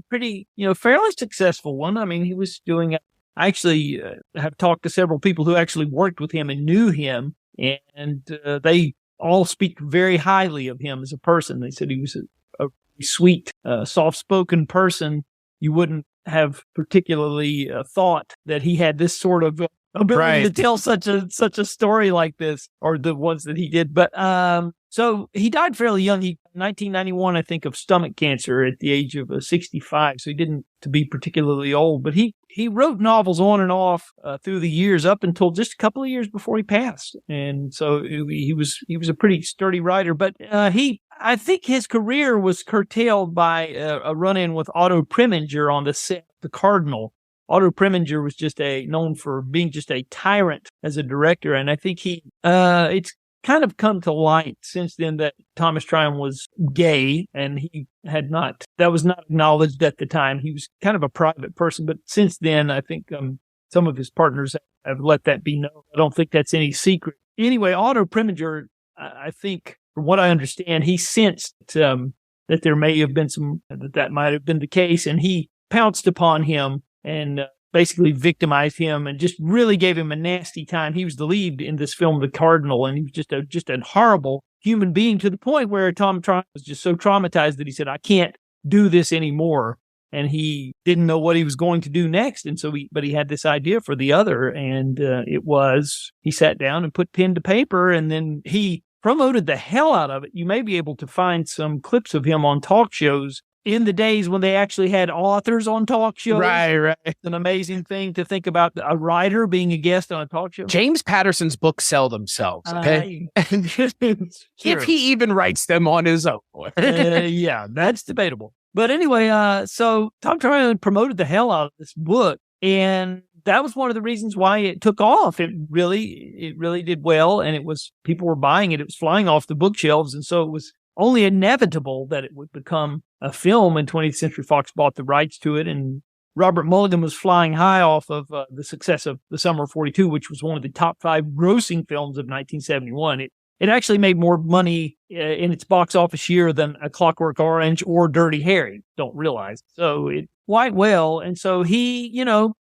pretty, fairly successful one. I mean, he was doing, I actually have talked to several people who actually worked with him and knew him, and they all speak very highly of him as a person. They said he was a sweet, soft-spoken person. You wouldn't have particularly thought that he had this sort of ability to tell such a story like this, or the ones that he did. But so he died fairly young. 1991, I think, of stomach cancer at the age of 65. So he didn't to be particularly old, but he wrote novels on and off through the years up until just a couple of years before he passed. And so he was a pretty sturdy writer, but I think his career was curtailed by a run-in with Otto Preminger on the set of The Cardinal. Otto Preminger was known for being just a tyrant as a director, and I think it's kind of come to light since then that Thomas Tryon was gay, and that was not acknowledged at the time. He was kind of a private person, but since then, I think some of his partners have let that be known. I don't think that's any secret. Anyway, Otto Preminger, I think, from what I understand, he sensed that there may have been that might have been the case, and he pounced upon him and basically victimized him and just really gave him a nasty time. He was the lead in this film, The Cardinal, and he was just a horrible human being, to the point where Tom Tryon was just so traumatized that he said, I can't do this anymore. And he didn't know what he was going to do next. And so but he had this idea for the other. And he sat down and put pen to paper, and then he promoted the hell out of it. You may be able to find some clips of him on talk shows in the days when they actually had authors on talk shows. Right. It's an amazing thing to think about, a writer being a guest on a talk show. James Patterson's books sell themselves, okay? If he even writes them on his own. Yeah, that's debatable. But anyway, so Tom Tryon promoted the hell out of this book, and that was one of the reasons why it took off. It really did well, and people were buying it. It was flying off the bookshelves, and so it was only inevitable that it would become a film, and 20th Century Fox bought the rights to it. And Robert Mulligan was flying high off of the success of The Summer of 42, which was one of the top 5 grossing films of 1971. It actually made more money in its box office year than A Clockwork Orange or Dirty Harry. Don't realize. So it quite well. And so he,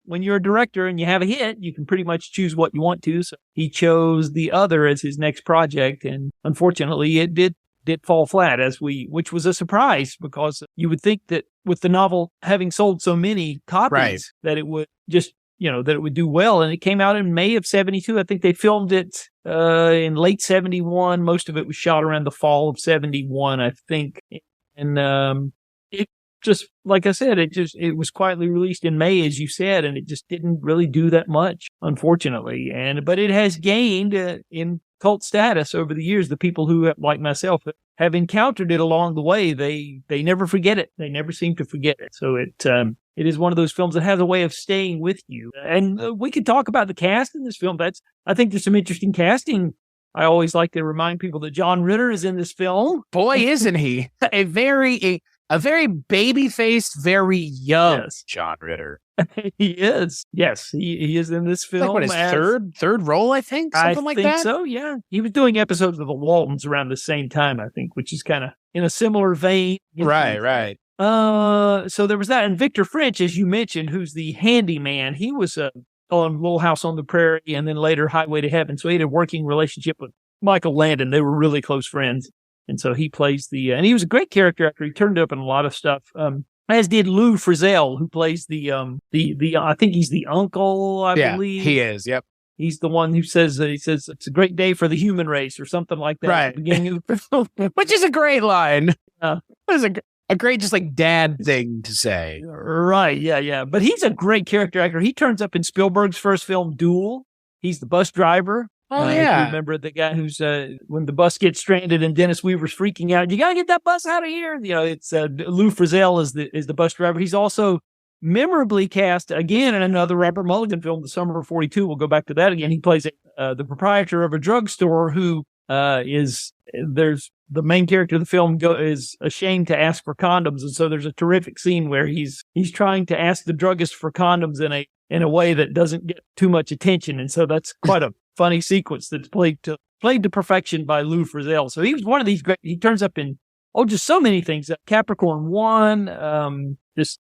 when you're a director and you have a hit, you can pretty much choose what you want to. So he chose The Other as his next project. And unfortunately, it did fall flat, which was a surprise, because you would think that with the novel having sold so many copies, that it would just, that it would do well. And it came out in May of 72. I think they filmed it in late 71. Most of it was shot around the fall of 71, I think. And it just, like I said, it was quietly released in May, as you said, and it just didn't really do that much, unfortunately. But it has gained in cult status over the years. The people who, like myself, have encountered it along the way, they never forget it. They never seem to forget it. So it is one of those films that has a way of staying with you. And we could talk about the cast in this film. I think there's some interesting casting. I always like to remind people that John Ritter is in this film. Boy, isn't he? A very baby-faced, very young John Ritter. He is. Yes, he is in this film. Like his third role, I think? Something like that? I think so, yeah. He was doing episodes of The Waltons around the same time, I think, which is kind of in a similar vein. Right. So there was that. And Victor French, as you mentioned, who's the handyman, he was on Little House on the Prairie and then later Highway to Heaven. So he had a working relationship with Michael Landon. They were really close friends. And so he plays and he was a great character actor. He turned up in a lot of stuff. As did Lou Frizzell, who plays I think he's the uncle, I believe. He is. Yep. He's the one who says it's a great day for the human race or something like that. Right. At the beginning of the film. Which is a great line. It was a great, just like dad thing to say. Right. Yeah. But he's a great character actor. He turns up in Spielberg's first film, Duel. He's the bus driver. Oh, yeah. If you remember the guy who's, when the bus gets stranded and Dennis Weaver's freaking out, you got to get that bus out of here. It's Lou Frizzell is the bus driver. He's also memorably cast again in another Robert Mulligan film, The Summer of 42. We'll go back to that again. He plays the proprietor of a drugstore who there's the main character of the film is ashamed to ask for condoms. And so there's a terrific scene where he's trying to ask the druggist for condoms in a way that doesn't get too much attention. And so that's quite a funny sequence that's played to perfection by Lou Frizzell. So he was one of these great, he turns up in, just so many things. Capricorn 1, just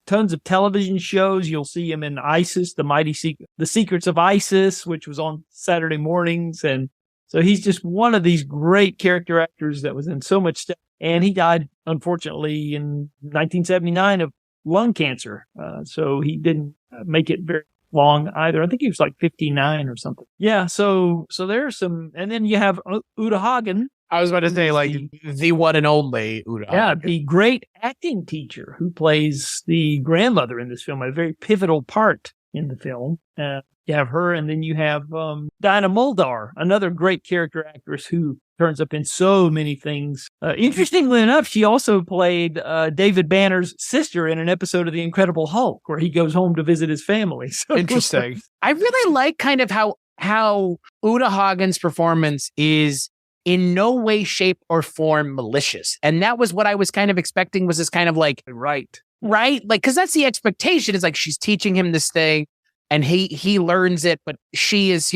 tons of television shows. You'll see him in ISIS, The Secrets of ISIS, which was on Saturday mornings. And so he's just one of these great character actors that was in so much stuff. And he died, unfortunately, in 1979 of lung cancer. So he didn't make it very long either. I think he was like 59 or something. Yeah. So there's some, and then you have Uta Hagen. I was about to say, like, the one and only Uta Hagen. Yeah, the great acting teacher who plays the grandmother in this film, a very pivotal part in the film. You have her, and then you have Dinah Muldaur, another great character actress who turns up in so many things. Interestingly enough, she also played David Banner's sister in an episode of The Incredible Hulk, where he goes home to visit his family. So interesting. I really like kind of how Uta Hagen's performance is in no way, shape, or form malicious. And that was what I was kind of expecting, was this kind of like, right? Like, because that's the expectation, is like she's teaching him this thing and he learns it, but she is,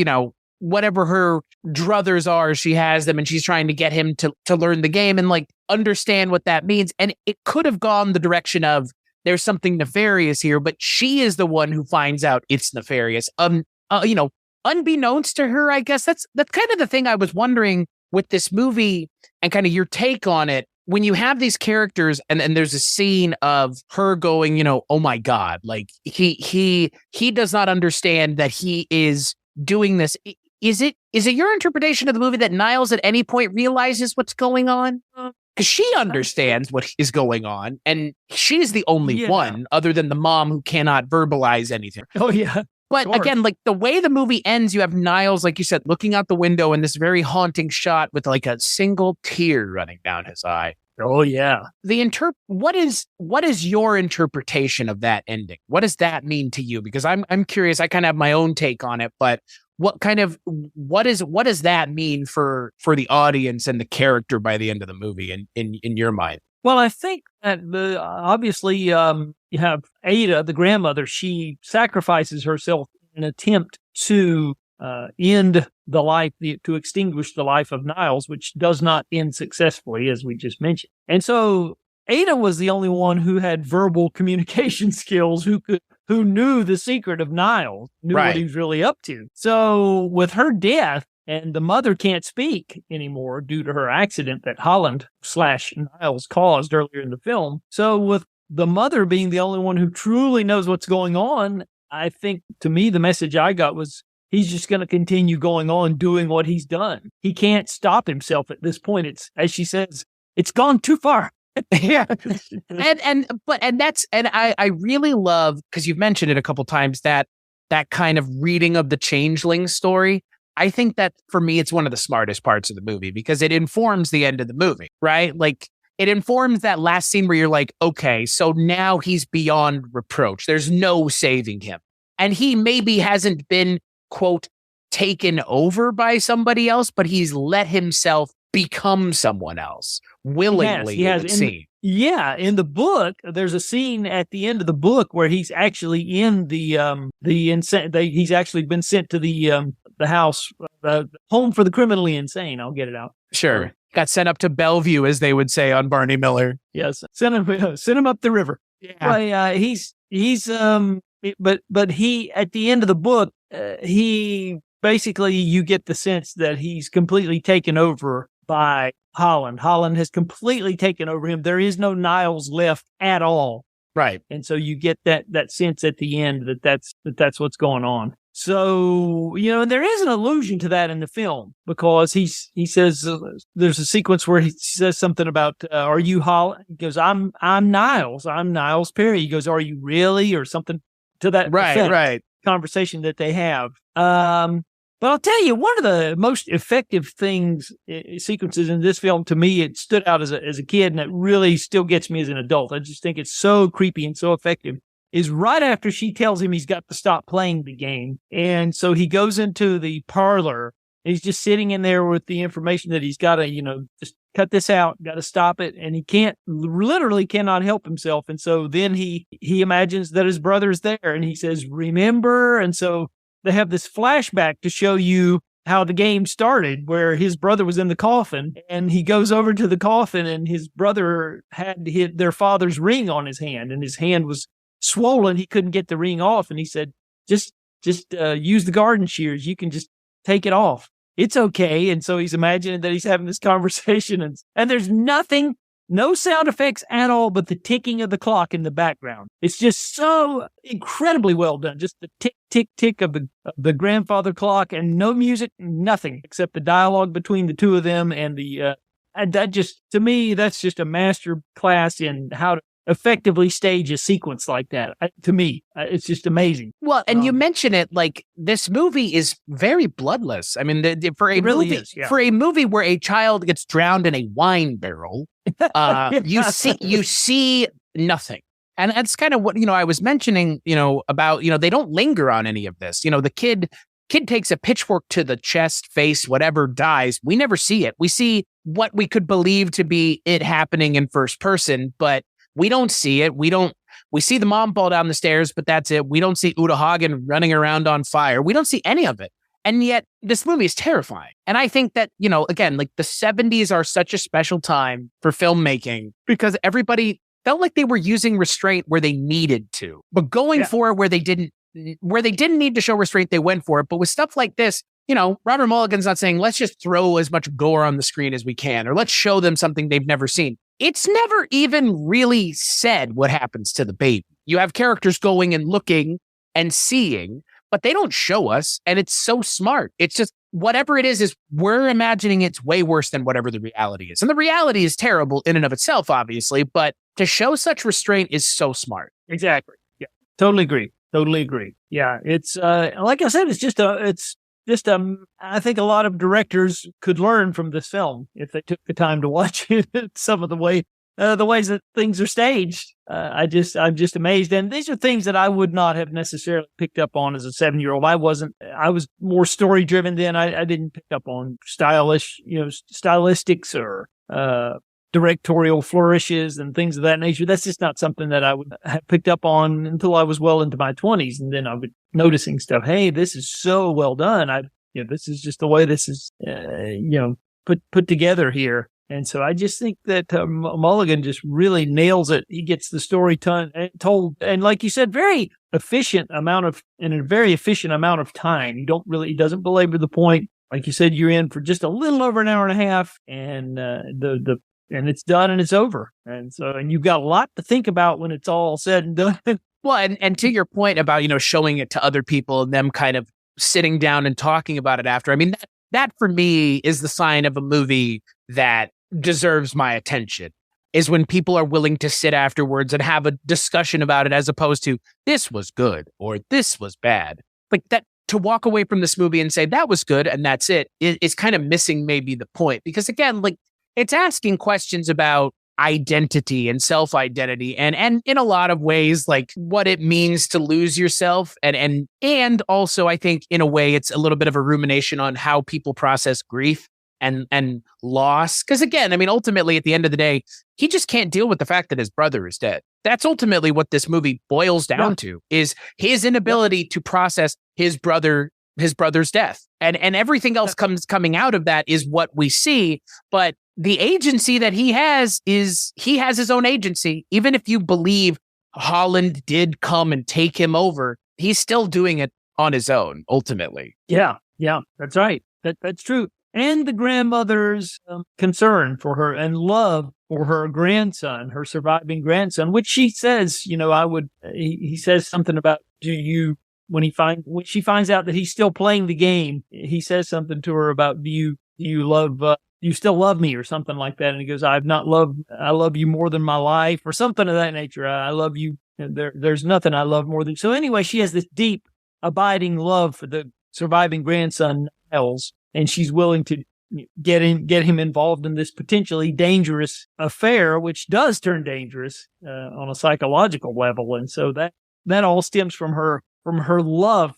whatever her druthers are, she has them, and she's trying to get him to learn the game and like understand what that means. And it could have gone the direction of there's something nefarious here, but she is the one who finds out it's nefarious. Unbeknownst to her, I guess that's kind of the thing I was wondering. with this movie and kind of your take on it, when you have these characters and there's a scene of her going, you know, oh my God, like he does not understand that he is doing this. Is it your interpretation of the movie that Niles at any point realizes what's going on? Because she understands what is going on, and she's the only one other than the mom who cannot verbalize anything. Oh, yeah. But again, like the way the movie ends, you have Niles, like you said, looking out the window in this very haunting shot with like a single tear running down his eye. Oh, yeah. What is your interpretation of that ending? What does that mean to you? Because I'm curious. I kind of have my own take on it, but what does that mean for the audience and the character by the end of the movie in your mind? Well, I think that obviously you have Ada, the grandmother. She sacrifices herself in an attempt to end the life, to extinguish the life of Niles, which does not end successfully, as we just mentioned. And so Ada was the only one who had verbal communication skills, who knew the secret of Niles, knew what he was really up to. So with her death, and the mother can't speak anymore due to her accident that Holland/Niles caused earlier in the film. So with the mother being the only one who truly knows what's going on, I think, to me, the message I got was he's just going to continue going on doing what he's done. He can't stop himself at this point. It's, as she says, it's gone too far. Yeah. I really love, because you've mentioned it a couple times, that kind of reading of the changeling story. I think that for me, it's one of the smartest parts of the movie because it informs the end of the movie, right? Like it informs that last scene where you're like, okay, so now he's beyond reproach. There's no saving him. And he maybe hasn't been, quote, taken over by somebody else, but he's let himself become someone else willingly. He has. In the book, there's a scene at the end of the book where he's actually in he's actually been sent to the house, home for the criminally insane. I'll get it out. Sure. Got sent up to Bellevue, as they would say on Barney Miller. Yes. Send him up the river. Yeah. But he, at the end of the book, he basically, you get the sense that he's completely taken over by Holland. Holland has completely taken over him. There is no Niles left at all. Right. And so you get that sense at the end that's what's going on. So, and there is an allusion to that in the film because he says, there's a sequence where he says something about, are you Holland? He goes, I'm Niles. I'm Niles Perry. He goes, are you really? Or something to that effect. Right. Conversation that they have. But I'll tell you, one of the most effective sequences in this film, to me, it stood out as a kid, and it really still gets me as an adult. I just think it's so creepy and so effective, is right after she tells him he's got to stop playing the game. And so he goes into the parlor, and he's just sitting in there with the information that he's got to, just cut this out, got to stop it. And he literally cannot help himself. And so then he imagines that his brother's there, and he says, remember? And so they have this flashback to show you how the game started, where his brother was in the coffin, and he goes over to the coffin, and his brother had their father's ring on his hand, and his hand was swollen. He couldn't get the ring off, and he said, just use the garden shears. You can just take it off. It's okay. And so he's imagining that he's having this conversation, and there's nothing, no sound effects at all, but the ticking of the clock in the background. It's just so incredibly well done. Just the tick, tick, tick of the grandfather clock, and no music, nothing except the dialogue between the two of them. And to me, that's just a master class in how to effectively stage a sequence like that. To me, it's just amazing. Well, and you mention it, like this movie is very bloodless. I mean, for a movie where a child gets drowned in a wine barrel, you see nothing. And that's kind of what, I was mentioning, about, they don't linger on any of this. The kid takes a pitchfork to the chest, face, whatever, dies. We never see it. We see what we could believe to be it happening in first person, but we don't see it. We see the mom fall down the stairs, but that's it. We don't see Uta Hagen running around on fire. We don't see any of it. And yet this movie is terrifying. And I think that, again, like the 70s are such a special time for filmmaking because everybody felt like they were using restraint where they needed to, but going for it where they didn't need to show restraint, they went for it. But with stuff like this, Robert Mulligan's not saying, let's just throw as much gore on the screen as we can, or let's show them something they've never seen. It's never even really said what happens to the baby. You have characters going and looking and seeing, but they don't show us. And it's so smart. It's just whatever it is we're imagining it's way worse than whatever the reality is. And the reality is terrible in and of itself, obviously, but to show such restraint is so smart. Exactly. Yeah. Totally agree. Yeah. It's, like I said, I think a lot of directors could learn from this film if they took the time to watch it. Some of the ways that things are staged. I'm just amazed. And these are things that I would not have necessarily picked up on as a 7-year-old. I was more story driven then. I didn't pick up on stylistics or, directorial flourishes and things of that nature. That's just not something that I would have picked up on until I was well into my 20s. And then I would noticing stuff. Hey, this is so well done. This is just the way this is, put together here. And so I just think that Mulligan just really nails it. He gets the story told, and like you said, in a very efficient amount of time. He doesn't belabor the point. Like you said, you're in for just a little over an hour and a half, and and it's done and it's over. And you've got a lot to think about when it's all said and done. Well, and to your point about, showing it to other people and them kind of sitting down and talking about it after. I mean, that for me is the sign of a movie that deserves my attention, is when people are willing to sit afterwards and have a discussion about it, as opposed to this was good or this was bad. Like that, to walk away from this movie and say that was good and that's it is kind of missing maybe the point. Because again, like, it's asking questions about identity and self-identity and in a lot of ways, like what it means to lose yourself. And also, I think in a way, it's a little bit of a rumination on how people process grief and loss. Because again, I mean, ultimately, at the end of the day, he just can't deal with the fact that his brother is dead. That's ultimately what this movie boils down to, is his inability to process his brother's death. And everything else coming out of that is what we see. But the agency that he has his own agency. Even if you believe Holland did come and take him over, he's still doing it on his own, ultimately. Yeah, that's right. That's true. And the grandmother's concern for her and love for her grandson, her surviving grandson, which she says, he says something about, when she finds out that he's still playing the game, he says something to her about, do you still love me or something like that? And he goes, I love you more than my life, or something of that nature. I love you. There's nothing I love more than. So anyway, she has this deep, abiding love for the surviving grandson, Niles, and she's willing to get him involved in this potentially dangerous affair, which does turn dangerous on a psychological level. And so that all stems from her love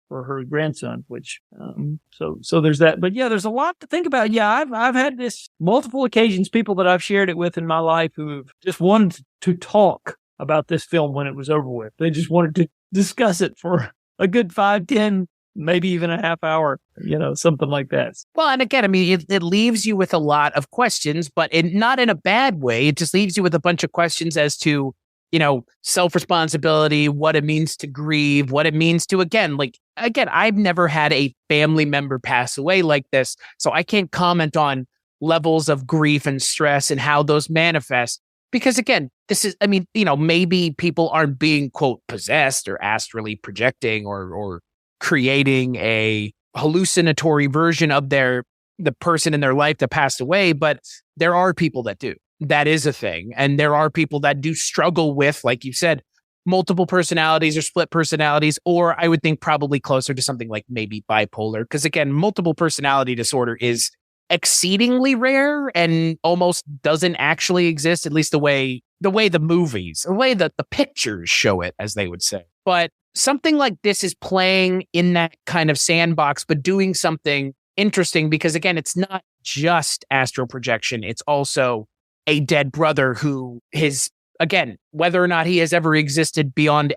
for her grandson, which, so there's that. But yeah, there's a lot to think about. Yeah, I've had this multiple occasions, people that I've shared it with in my life who have just wanted to talk about this film when it was over with. They just wanted to discuss it for a good 5, 10, maybe even a half hour, something like that. Well, and again, I mean, it leaves you with a lot of questions, but not in a bad way. It just leaves you with a bunch of questions as to, self-responsibility, what it means to grieve, what it means to, again, I've never had a family member pass away like this, so I can't comment on levels of grief and stress and how those manifest. Because again, this is, maybe people aren't being, quote, possessed or astrally projecting or creating a hallucinatory version of the person in their life that passed away, but there are people that do. That is a thing. And there are people that do struggle with, like you said, multiple personalities or split personalities, or I would think probably closer to something like maybe bipolar. Because again, multiple personality disorder is exceedingly rare and almost doesn't actually exist, at least the way the movies, the way that the pictures show it, as they would say. But something like this is playing in that kind of sandbox, but doing something interesting, because again, it's not just astral projection. It's also a dead brother who whether or not he has ever existed beyond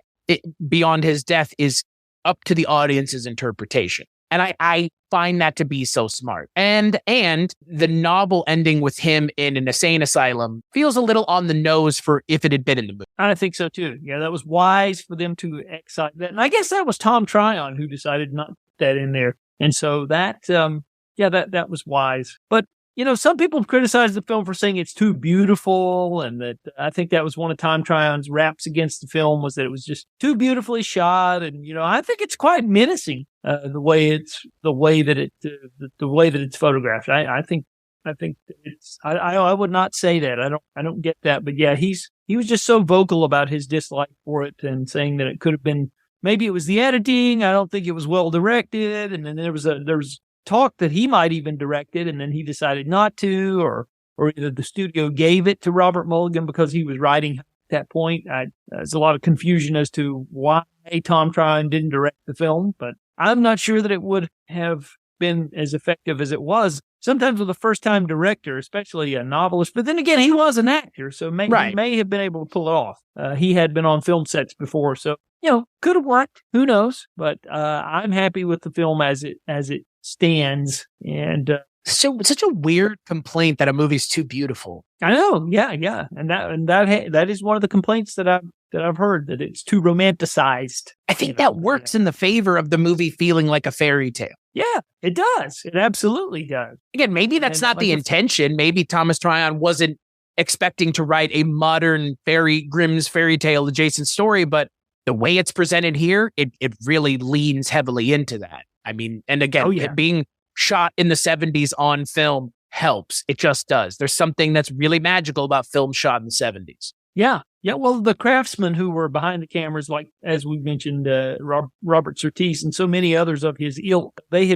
his death is up to the audience's interpretation. And I find that to be so smart. And the novel ending with him in an insane asylum feels a little on the nose for if it had been in the movie. I think so too. Yeah, that was wise for them to excite that. And I guess that was Tom Tryon who decided not to put that in there. And so that, that was wise. But, some people have criticized the film for saying it's too beautiful. And that I think that was one of Tom Tryon's raps against the film, was that it was just too beautifully shot. And, I think it's quite menacing, the way that it's photographed. I think it's, I would not say that. I don't get that. But yeah, he was just so vocal about his dislike for it and saying that it could have been, maybe it was the editing. I don't think it was well directed. And then there was talk that he might even direct it, and then he decided not to, or either the studio gave it to Robert Mulligan because he was writing at that point. There's a lot of confusion as to why Tom Tryon didn't direct the film, but I'm not sure that it would have been as effective as it was. Sometimes with a first-time director, especially a novelist, but then again, he was an actor, so he may have been able to pull it off. He had been on film sets before, so could have worked. Who knows? But I'm happy with the film as it stands. And so such a weird complaint that a movie's too beautiful. I know, yeah, and that is one of the complaints that I've heard, that it's too romanticized. I think that works in the favor of the movie feeling like a fairy tale. Yeah, it does. It absolutely does. Again, maybe that's not the intention. Maybe Thomas Tryon wasn't expecting to write a modern Grimm's fairy tale adjacent story, but the way it's presented here, it really leans heavily into that. I mean, and again, it being shot in the 70s on film helps. It just does. There's something that's really magical about film shot in the 70s. Yeah. Well, the craftsmen who were behind the cameras, like, as we mentioned, Robert Surtees and so many others of his ilk, they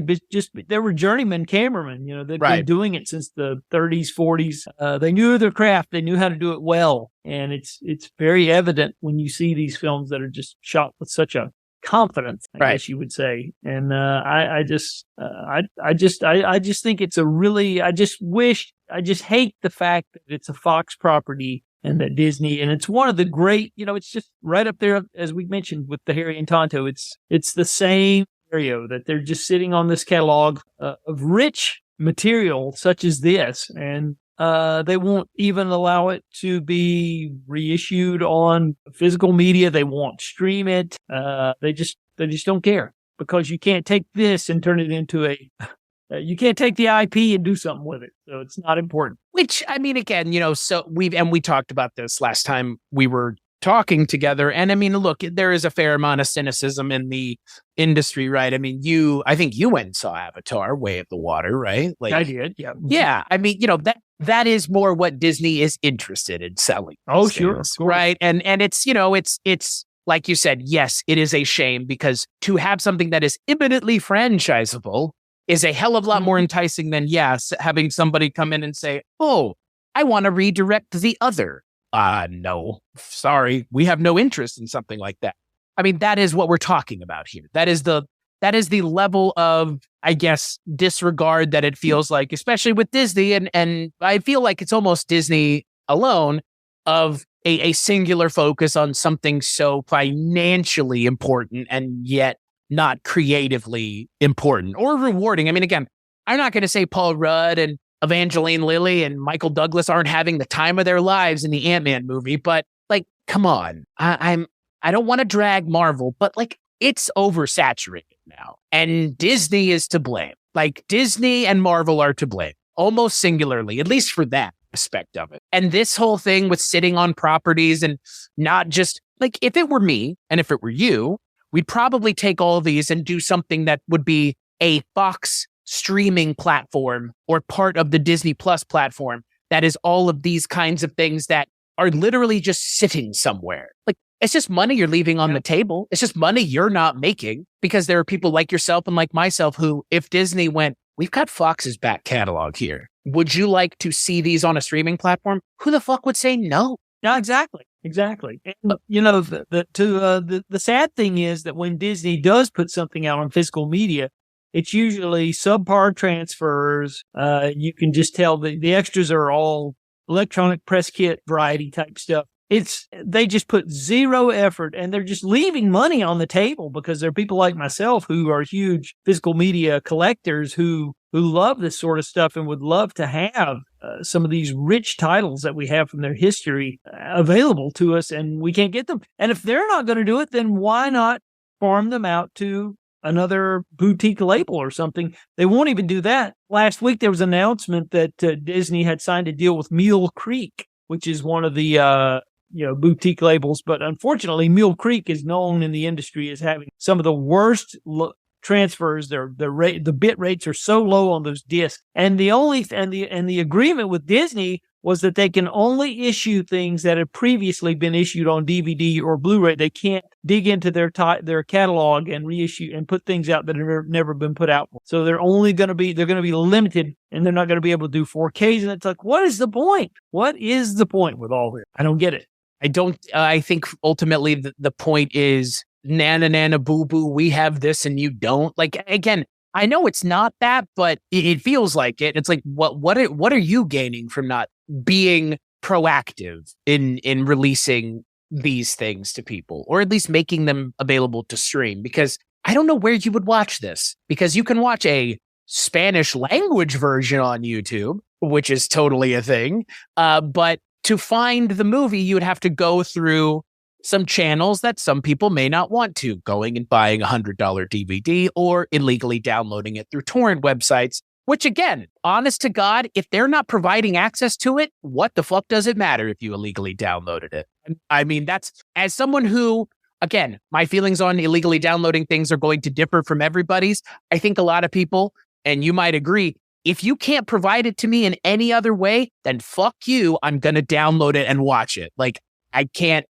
were journeyman cameramen. They'd been doing it since the 30s, 40s. They knew their craft. They knew how to do it well. And it's very evident when you see these films that are just shot with such a confidence, I guess you would say. And I just think it's I just hate the fact that it's a Fox property and that Disney, and it's one of the great, it's just right up there, as we mentioned, with the Harry and Tonto. It's the same scenario, that they're just sitting on this catalog of rich material such as this, and they won't even allow it to be reissued on physical media. They won't stream it. They just don't care, because you can't take this and turn it into you can't take the IP and do something with it. So it's not important. Which, I mean, again, so we talked about this last time we were talking together. And I mean, look, there is a fair amount of cynicism in the industry, right? I mean, I think you went and saw Avatar, Way of the Water, right? Like, I did, yeah. Yeah. I mean, that is more what Disney is interested in selling. Oh, sure. Right. And it's, it's like you said, yes, it is a shame, because to have something that is imminently franchisable is a hell of a lot more enticing than, having somebody come in and say, oh, I want to redirect the other. No, sorry, we have no interest in something like that. I mean, that is what we're talking about here. That is the level of, I guess, disregard that it feels like, especially with Disney. And I feel like it's almost Disney alone, of a singular focus on something so financially important and yet not creatively important or rewarding. I mean, again, I'm not going to say Paul Rudd and Evangeline Lilly and Michael Douglas aren't having the time of their lives in the Ant-Man movie, but like, come on. I don't want to drag Marvel, but like, it's oversaturated now, and Disney is to blame. Like, Disney and Marvel are to blame, almost singularly, at least for that aspect of it. And this whole thing with sitting on properties, and not just like, if it were me and if it were you, we'd probably take all of these and do something that would be a Fox streaming platform or part of the Disney Plus platform that is all of these kinds of things that are literally just sitting somewhere. Like, it's just money you're leaving on the table. It's just money you're not making, because there are people like yourself and like myself who, if Disney went, we've got Fox's back catalog here, would you like to see these on a streaming platform? Who the fuck would say no? No, exactly. And, the sad thing is that when Disney does put something out on physical media, it's usually subpar transfers. You can just tell the extras are all electronic press kit variety type stuff. They just put zero effort, and they're just leaving money on the table, because there are people like myself who are huge physical media collectors who love this sort of stuff and would love to have some of these rich titles that we have from their history available to us, and we can't get them. And if they're not going to do it, then why not farm them out to another boutique label or something. They won't even do that. Last week, there was an announcement that Disney had signed a deal with Mule Creek, which is one of the boutique labels. But unfortunately, Mule Creek is known in the industry as having some of the worst transfers. The bit rates are so low on those discs, and the agreement with Disney was that they can only issue things that have previously been issued on DVD or Blu-ray. They can't dig into their catalog and reissue and put things out that have never been put out. So they're going to be limited, and they're not going to be able to do 4Ks. And it's like, what is the point? What is the point with all this? I don't get it. I think ultimately the point is nana nana boo boo, we have this and you don't. Like, again, I know it's not that, but it feels like it. It's like, what are you gaining from not being proactive in releasing these things to people, or at least making them available to stream? Because I don't know where you would watch this, because you can watch a Spanish language version on YouTube, which is totally a thing. But to find the movie, you would have to go through some channels that some people may not want to, going and buying a $100 DVD or illegally downloading it through torrent websites, which, again, honest to God, if they're not providing access to it, what the fuck does it matter if you illegally downloaded it? I mean, that's, as someone who, again, my feelings on illegally downloading things are going to differ from everybody's. I think a lot of people, and you might agree, if you can't provide it to me in any other way, then fuck you, I'm going to download it and watch it. Like, I can't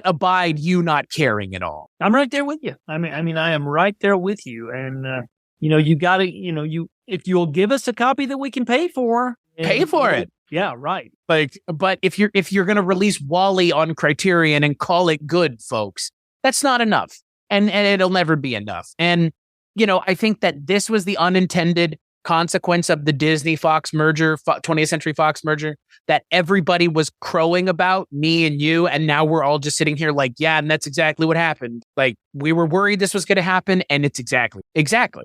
abide you not caring at all. I'm right there with you. I mean, I am right there with you. And, you got to, if you'll give us a copy that we can pay for. It. Yeah, right. But if you're going to release Wall-E on Criterion and call it good, folks, that's not enough. And it'll never be enough. And, I think that this was the unintended consequence of the Disney Fox merger, 20th Century Fox merger, that everybody was crowing about, me and you, and now we're all just sitting here like, yeah, and that's exactly what happened. Like, we were worried this was going to happen, and it's exactly.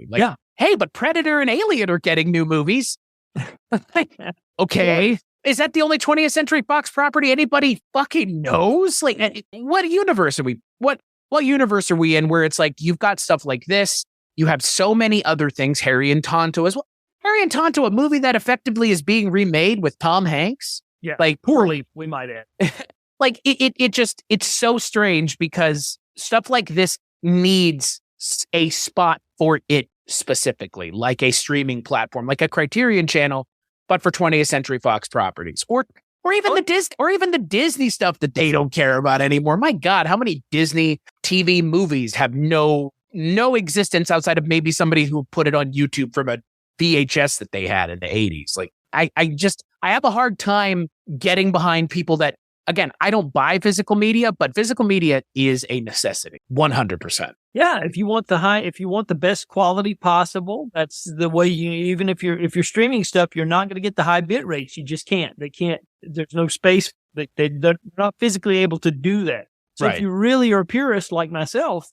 Like, yeah. Hey, but Predator and Alien are getting new movies. Okay. Is that the only 20th Century Fox property anybody fucking knows? Like, what universe are we? What universe are we in where it's like, you've got stuff like this, you have so many other things, Harry and Tonto as well. Harry and Tonto, a movie that effectively is being remade with Tom Hanks. Yeah, like poorly, we might add. Like, it's so strange, because stuff like this needs a spot for it specifically, like a streaming platform, like a Criterion channel, but for 20th Century Fox properties, or even the Disney stuff that they don't care about anymore. My God, how many Disney TV movies have no existence outside of maybe somebody who put it on YouTube from a VHS that they had in the 80s. Like, I have a hard time getting behind people that, again, I don't buy physical media, but physical media is a necessity. 100%. Yeah. If you want the best quality possible, that's the way even if you're streaming stuff, you're not going to get the high bit rates. You just can't. There's no space. They're not physically able to do that. So right. If you really are a purist like myself,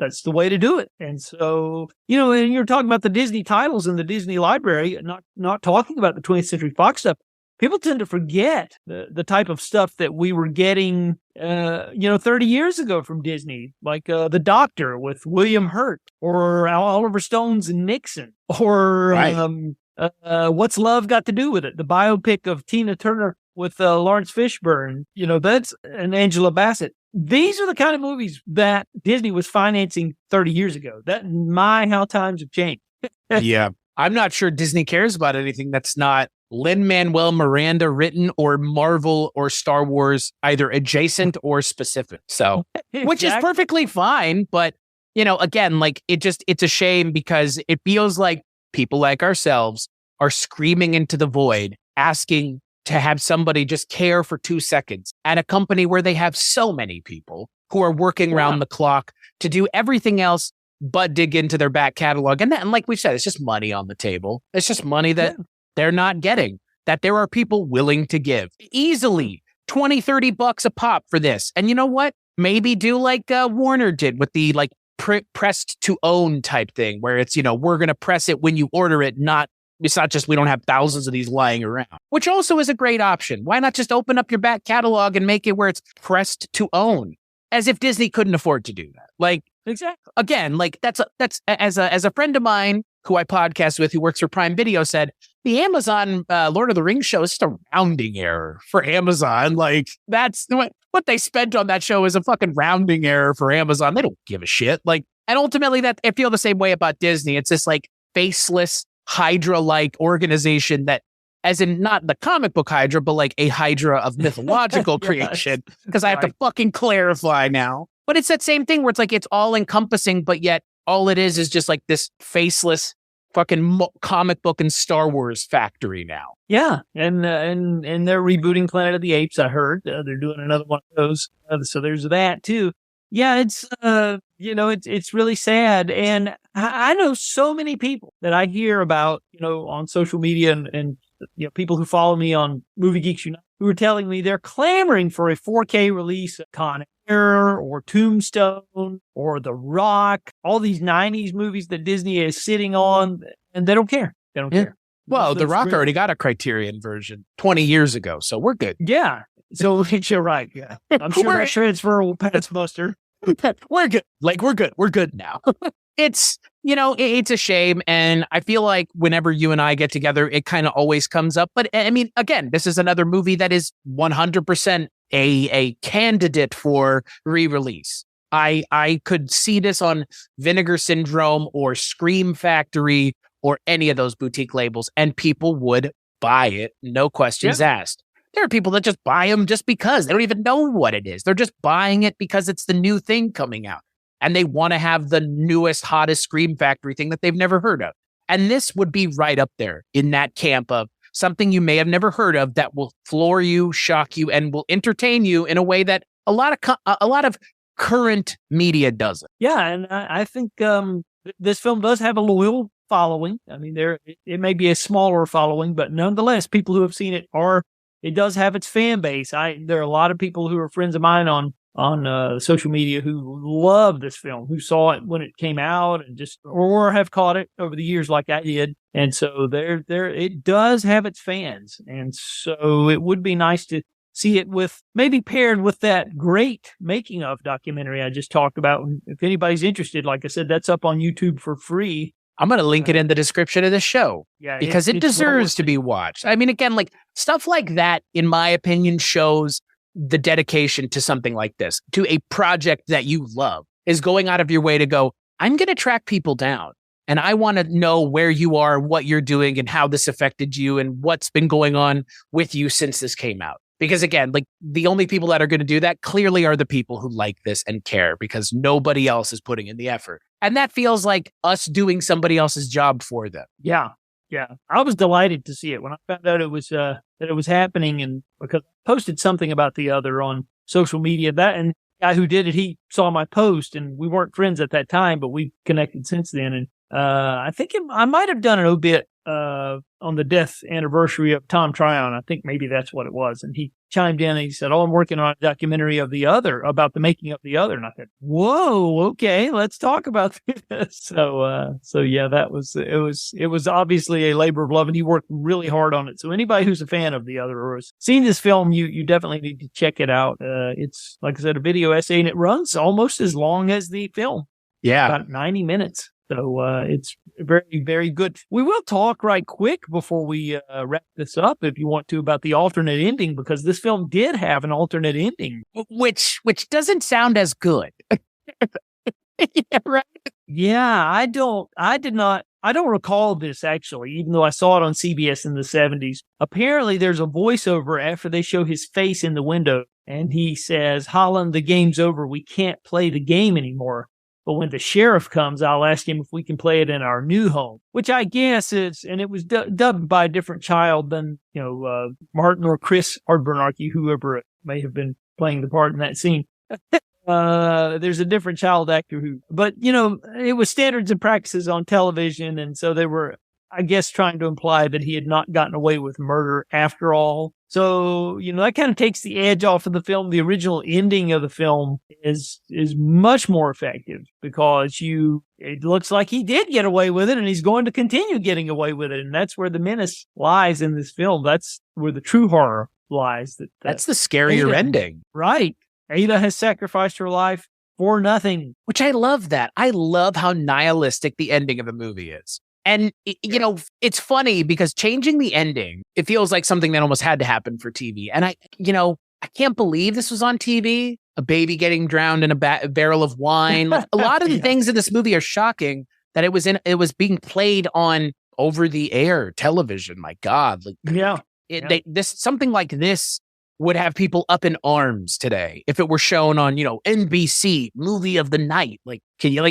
that's the way to do it. And so, and you're talking about the Disney titles in the Disney library, not talking about the 20th Century Fox stuff. People tend to forget the type of stuff that we were getting, 30 years ago from Disney, like The Doctor with William Hurt, or Oliver Stone's Nixon, or right. What's Love Got to Do with It? The biopic of Tina Turner with Lawrence Fishburne, that's and Angela Bassett. These are the kind of movies that Disney was financing 30 years ago. How times have changed. Yeah. I'm not sure Disney cares about anything that's not Lin-Manuel Miranda written, or Marvel or Star Wars, either adjacent or specific. So, which is perfectly fine. But, again, like, it's a shame, because it feels like people like ourselves are screaming into the void, asking to have somebody just care for 2 seconds at a company where they have so many people who are working around the clock to do everything else but dig into their back catalog. And like we said, it's just money on the table. It's just money that they're not getting, that there are people willing to give easily $20-$30 a pop for this. And you know what? Maybe do like Warner did with the like pressed to own type thing, where it's, we're going to press it when you order it, it's not just we don't have thousands of these lying around, which also is a great option. Why not just open up your back catalog and make it where it's pressed to own? as if Disney couldn't afford to do that. Like, Exactly. again, like that's as a friend of mine who I podcast with, who works for Prime Video, said the Amazon Lord of the Rings show is just a rounding error for Amazon. Like, that's what they spent on that show is a fucking rounding error for Amazon. They don't give a shit. Like, and ultimately, that I feel the same way about Disney. It's this like faceless Hydra-like organization that, as in not the comic book Hydra, but like a Hydra of mythological creation. Because I have to fucking clarify now. But it's that same thing where it's like it's all encompassing, but yet all it is just like this faceless fucking comic book and Star Wars factory now. Yeah, and they're rebooting Planet of the Apes. I heard they're doing another one of those. So there's that too. Yeah, it's it's really sad, and I know so many people that I hear about, on social media and people who follow me on Movie Geeks Unite, who are telling me they're clamoring for a 4K release of Con Air or Tombstone or The Rock, all these 90s movies that Disney is sitting on, and they don't care. They don't care. Well, The Rock already got a Criterion version 20 years ago, so we're good. Yeah. So you're right. Yeah. I'm sure that transfer will pass muster. We're good. Like, we're good. We're good now. It's, it's a shame. And I feel like whenever you and I get together, it kind of always comes up. But I mean, again, this is another movie that is 100% a candidate for re-release. I could see this on Vinegar Syndrome or Scream Factory or any of those boutique labels, and people would buy it. No questions asked. There are people that just buy them just because they don't even know what it is. They're just buying it because it's the new thing coming out. And they want to have the newest, hottest Scream Factory thing that they've never heard of. And this would be right up there in that camp of something you may have never heard of that will floor you, shock you, and will entertain you in a way that a lot of current media doesn't. Yeah, and I think this film does have a loyal following. I mean, it may be a smaller following, but nonetheless, people who have seen it it does have its fan base. There are a lot of people who are friends of mine on social media who love this film, who saw it when it came out and or have caught it over the years like I did. And so it does have its fans. And so it would be nice to see it maybe paired with that great making of documentary I just talked about. If anybody's interested, like I said, that's up on YouTube for free. I'm going to link it in the description of the show because it deserves to be watched. I mean, again, like stuff like that, in my opinion, shows the dedication to something like this, to a project that you love, is going out of your way to go, I'm going to track people down and I want to know where you are, what you're doing and how this affected you and what's been going on with you since this came out. Because again, like the only people that are going to do that clearly are the people who like this and care because nobody else is putting in the effort. And that feels like us doing somebody else's job for them. Yeah. Yeah. I was delighted to see it when I found out that it was happening, and because I posted something about the other on social media, and the guy who did it, he saw my post, and we weren't friends at that time, but we connected since then. And I think I might have done an obit on the death anniversary of Tom Tryon. I think maybe that's what it was. And he chimed in and he said, I'm working on a documentary of the other, about the making of the other. And I said, whoa, okay, let's talk about this. So yeah, it was obviously a labor of love, and he worked really hard on it. So anybody who's a fan of the other or has seen this film, you definitely need to check it out. It's, like I said, a video essay, and it runs almost as long as the film. Yeah. About 90 minutes. So it's very, very good. We will talk right quick before we wrap this up, if you want to, about the alternate ending, because this film did have an alternate ending. Which doesn't sound as good. Yeah, right? Yeah, I don't recall this, actually, even though I saw it on CBS in the 70s. Apparently, there's a voiceover after they show his face in the window, and he says, Holland, the game's over. We can't play the game anymore. But when the sheriff comes, I'll ask him if we can play it in our new home, which I guess is, and it was dubbed by a different child than, Martin or Chris Udvarnoky, whoever may have been playing the part in that scene. There's a different child actor but it was standards and practices on television. And so they were, I guess, trying to imply that he had not gotten away with murder after all. So, that kind of takes the edge off of the film. The original ending of the film is much more effective because it looks like he did get away with it, and he's going to continue getting away with it. And that's where the menace lies in this film. That's where the true horror lies. That's the scarier ending. Right. Ada has sacrificed her life for nothing. Which I love that. I love how nihilistic the ending of the movie is. And, it's funny because changing the ending, it feels like something that almost had to happen for TV. And I can't believe this was on TV. A baby getting drowned in a barrel of wine. Like, a lot of the things in this movie are shocking that it was being played on over the air television. My God. Something like this would have people up in arms today if it were shown on, NBC movie of the night. Like, can you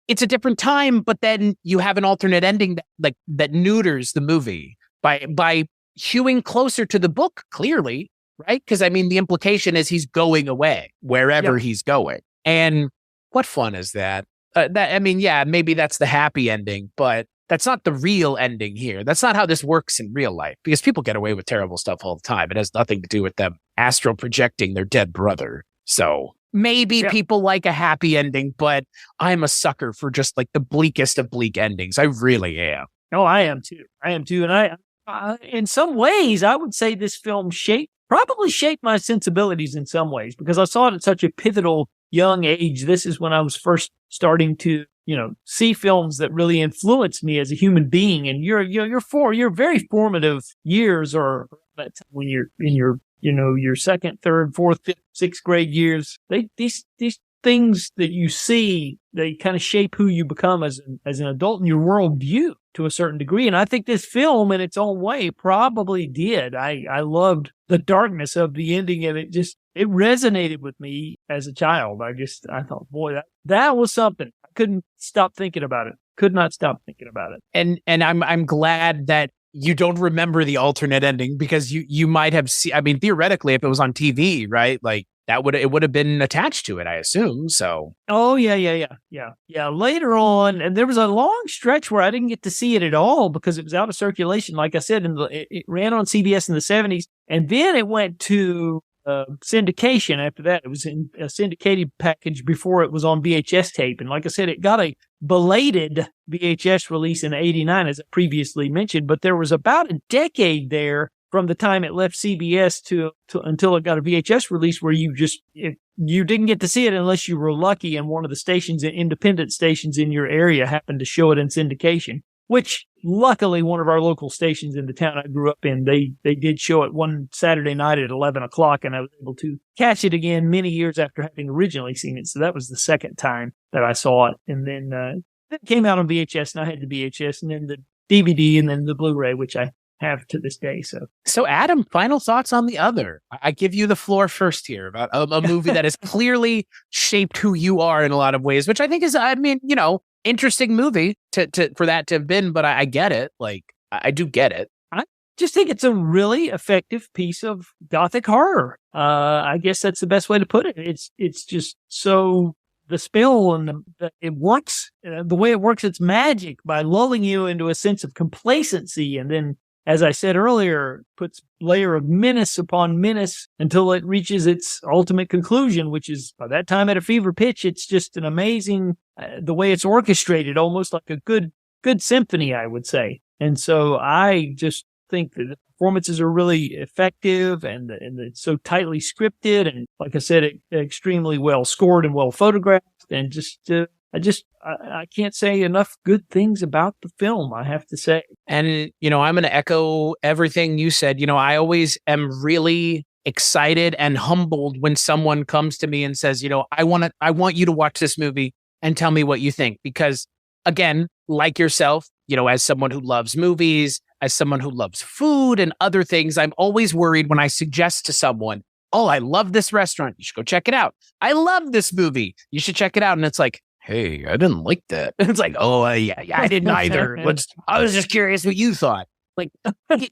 it's a different time, but then you have an alternate ending that neuters the movie by hewing closer to the book, clearly, right? Because the implication is he's going away wherever he's going. And what fun is that? Maybe that's the happy ending, but that's not the real ending here. That's not how this works in real life, because people get away with terrible stuff all the time. It has nothing to do with them astral projecting their dead brother. So maybe people like a happy ending, but I'm a sucker for just like the bleakest of bleak endings. I really am. Oh, I am too. And in some ways, I would say this film probably shaped my sensibilities in some ways, because I saw it at such a pivotal young age. This is when I was first starting to, see films that really influenced me as a human being. And your very formative years are when you're in your second, third, fourth, fifth, sixth grade years. These things that you see, they kind of shape who you become as an adult in your worldview to a certain degree. And I think this film in its own way probably did. I loved the darkness of the ending, and it resonated with me as a child. I thought, boy, that was something. I couldn't stop thinking about it. Could not stop thinking about it. And I'm glad that you don't remember the alternate ending, because you might have seen, theoretically, if it was on TV, right? Like it would have been attached to it, I assume. So. Oh, yeah. Later on, and there was a long stretch where I didn't get to see it at all because it was out of circulation. Like I said, it ran on CBS in the 70s, and then it went to syndication after that. It was in a syndicated package before it was on VHS tape. And like I said, it got a belated VHS release in 89, as I previously mentioned, but there was about a decade there from the time it left CBS to until it got a VHS release where you didn't get to see it unless you were lucky and one of the independent stations in your area happened to show it in syndication, which luckily one of our local stations in the town I grew up in, they did show it one Saturday night at 11 o'clock, and I was able to catch it again many years after having originally seen it. So that was the second time that I saw it. And then it came out on VHS, and I had the VHS, and then the DVD, and then the Blu-ray, which I have to this day. So Adam, final thoughts on The Other. I give you the floor first here about a movie that has clearly shaped who you are in a lot of ways, which I think is, interesting movie for that to have been, but I get it. Like, I do get it. I just think it's a really effective piece of Gothic horror. I guess that's the best way to put it. It's just so, the spell and it works, the way it works, it's magic by lulling you into a sense of complacency, and then, as I said earlier, puts layer of menace upon menace until it reaches its ultimate conclusion, which is by that time at a fever pitch. It's just an amazing, the way it's orchestrated, almost like a good symphony, I would say. And so I just think that the performances are really effective, and it's so tightly scripted, and like I said, extremely well scored and well photographed, and I can't say enough good things about the film, I have to say. And, I'm going to echo everything you said. I always am really excited and humbled when someone comes to me and says, I want you to watch this movie and tell me what you think. Because, again, like yourself, as someone who loves movies, as someone who loves food and other things, I'm always worried when I suggest to someone, oh, I love this restaurant, you should go check it out. I love this movie, you should check it out. And it's like, hey, I didn't like that. It's like, oh, yeah, I didn't either. I was just curious what you thought. Like,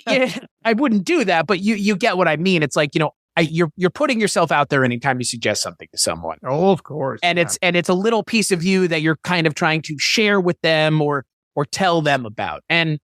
yeah, I wouldn't do that, but you get what I mean. It's like, you're putting yourself out there anytime you suggest something to someone. Oh, of course. And it's a little piece of you that you're kind of trying to share with them or tell them about. And,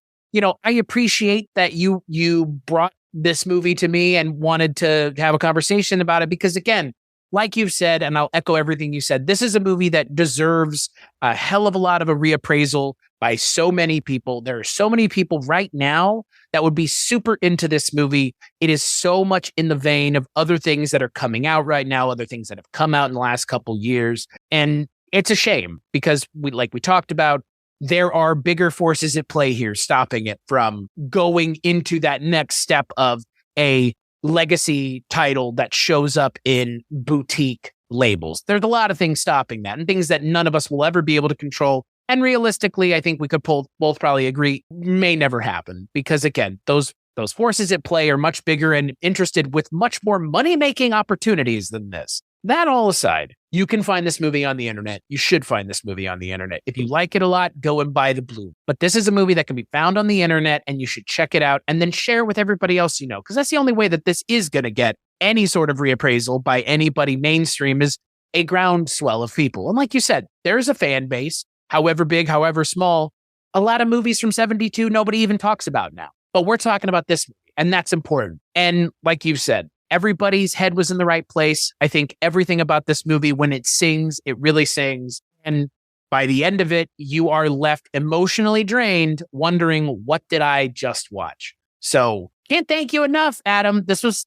I appreciate that you brought this movie to me and wanted to have a conversation about it, because, again, like you've said, and I'll echo everything you said, this is a movie that deserves a hell of a lot of a reappraisal by so many people. There are so many people right now that would be super into this movie. It is so much in the vein of other things that are coming out right now, other things that have come out in the last couple years. And it's a shame because like we talked about, there are bigger forces at play here stopping it from going into that next step of a legacy title that shows up in boutique labels. There's a lot of things stopping that and things that none of us will ever be able to control. And realistically, I think we could both probably agree may never happen because, again, those forces at play are much bigger and interested with much more money-making opportunities than this. That all aside, you can find this movie on the internet. You should find this movie on the internet. If you like it a lot, go and buy the Blu. But this is a movie that can be found on the internet, and you should check it out and then share with everybody else you know, because that's the only way that this is going to get any sort of reappraisal by anybody mainstream is a groundswell of people. And like you said, there's a fan base, however big, however small. A lot of movies from 72 nobody even talks about now. But we're talking about this movie, and that's important. And like you've said, everybody's head was in the right place. I think everything about this movie, when it sings, it really sings. And by the end of it, you are left emotionally drained, wondering, what did I just watch? So can't thank you enough, Adam. This was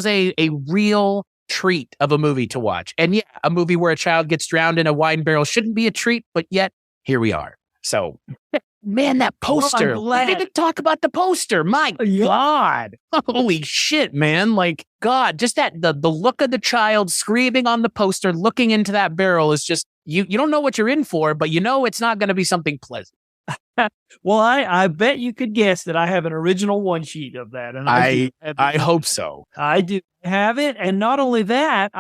a real treat of a movie to watch. And yeah, a movie where a child gets drowned in a wine barrel shouldn't be a treat, but yet here we are. So man, that poster. I didn't talk about the poster. My God. Holy shit, man. Like, God, just that the look of the child screaming on the poster, looking into that barrel is just, you don't know what you're in for, but you know it's not going to be something pleasant. Well, I bet you could guess that I have an original one sheet of that. And I hope so. I do have it. And not only that,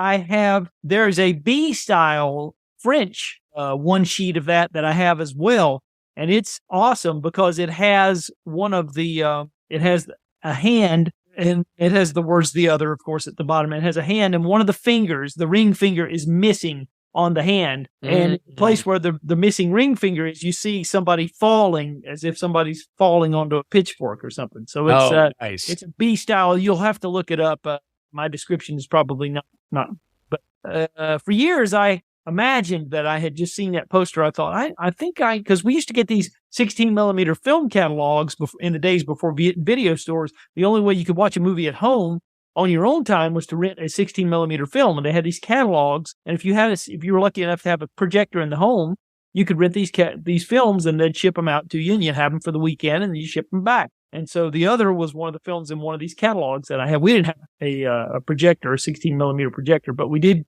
there's a B-style French one sheet of that I have as well. And it's awesome because it has it has a hand, and it has the words "the other," of course, at the bottom. It has a hand, and one of the fingers, the ring finger, is missing on the hand. And the place where the missing ring finger is, you see somebody falling, as if somebody's falling onto a pitchfork or something. So it's nice. It's a B style. You'll have to look it up. My description is probably not. But for years, I imagined that I had just seen that poster. I thought, because we used to get these 16 millimeter film catalogs in the days before video stores. The only way you could watch a movie at home on your own time was to rent a 16 millimeter film. And they had these catalogs. And if you were lucky enough to have a projector in the home, you could rent these films and then ship them out to you, and you'd have them for the weekend and then you ship them back. And so The Other was one of the films in one of these catalogs that I had. We didn't have a projector, a 16 millimeter projector, but we did.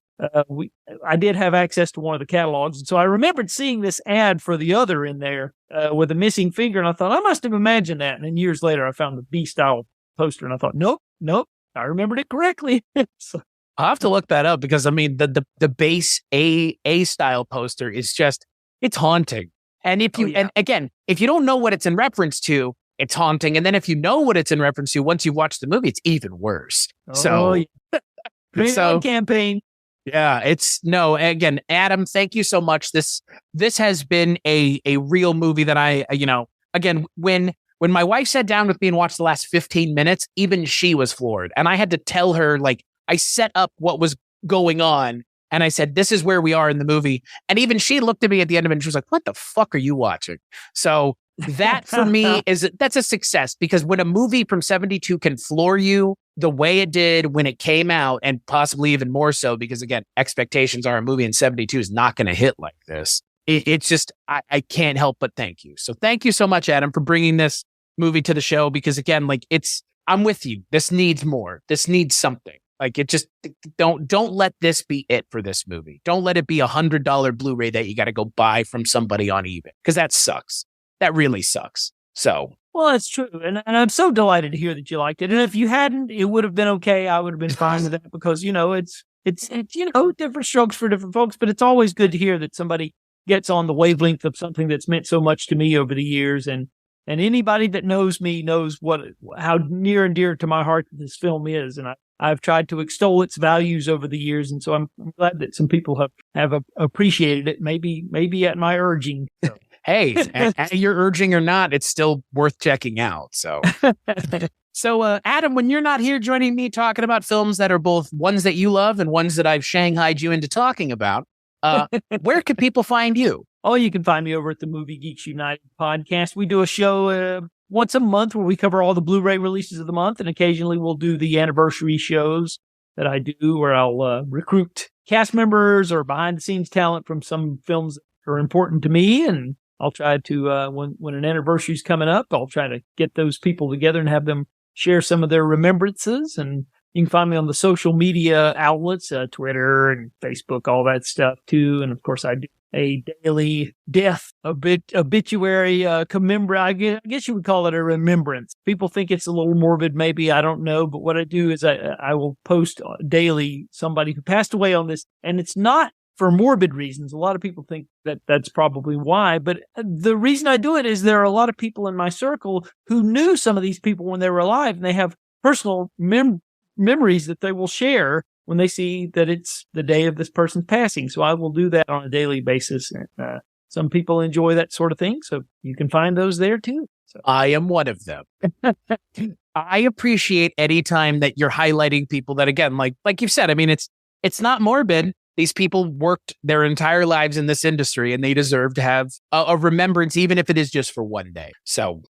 I did have access to one of the catalogs. And so I remembered seeing this ad for The Other in there with a missing finger. And I thought, I must have imagined that. And then years later, I found the B-style poster. And I thought, nope, I remembered it correctly. So, I'll have to look that up because, I mean, the base A-style poster is just, it's haunting. And and again, if you don't know what it's in reference to, it's haunting. And then if you know what it's in reference to, once you watch the movie, it's even worse. Campaign. Yeah, again, Adam, thank you so much. This has been a real movie that again, when my wife sat down with me and watched the last 15 minutes, even she was floored. And I had to tell her, like, I set up what was going on. And I said, this is where we are in the movie. And even she looked at me at the end of it and she was like, what the fuck are you watching? So that for me that's a success, because when a movie from 72 can floor you the way it did when it came out, and possibly even more so, because again, expectations are a movie in 72 is not going to hit like this. It's just, I can't help but thank you. So thank you so much, Adam, for bringing this movie to the show, because again, like, I'm with you. This needs more. This needs something. Like, it just, don't let this be it for this movie. Don't let it be $100 Blu-ray that you got to go buy from somebody on eBay, because that sucks. That really sucks. So. Well, that's true. And I'm so delighted to hear that you liked it. And if you hadn't, it would have been okay. I would have been fine with that, because, it's different strokes for different folks, but it's always good to hear that somebody gets on the wavelength of something that's meant so much to me over the years. And anybody that knows me knows how near and dear to my heart this film is. And I've tried to extol its values over the years. And so I'm glad that some people have appreciated it, maybe at my urging. So. Hey, you're urging or not, it's still worth checking out. So, Adam, when you're not here joining me talking about films that are both ones that you love and ones that I've shanghaied you into talking about, where can people find you? Oh, you can find me over at the Movie Geeks United podcast. We do a show once a month where we cover all the Blu-ray releases of the month, and occasionally we'll do the anniversary shows that I do where I'll recruit cast members or behind-the-scenes talent from some films that are important to me, and I'll try to, when an anniversary is coming up, I'll try to get those people together and have them share some of their remembrances. And you can find me on the social media outlets, Twitter and Facebook, all that stuff too. And of course, I do a daily death obituary I guess you would call it a remembrance. People think it's a little morbid, maybe, I don't know. But what I do is I will post daily somebody who passed away on this, and it's not for morbid reasons. A lot of people think that that's probably why, but the reason I do it is there are a lot of people in my circle who knew some of these people when they were alive, and they have personal memories that they will share when they see that it's the day of this person's passing. So I will do that on a daily basis. And some people enjoy that sort of thing, so you can find those there too. So. I am one of them. I appreciate any time that you're highlighting people that, again, like you've said, I mean, it's not morbid. These people worked their entire lives in this industry, and they deserve to have a remembrance, even if it is just for one day. So,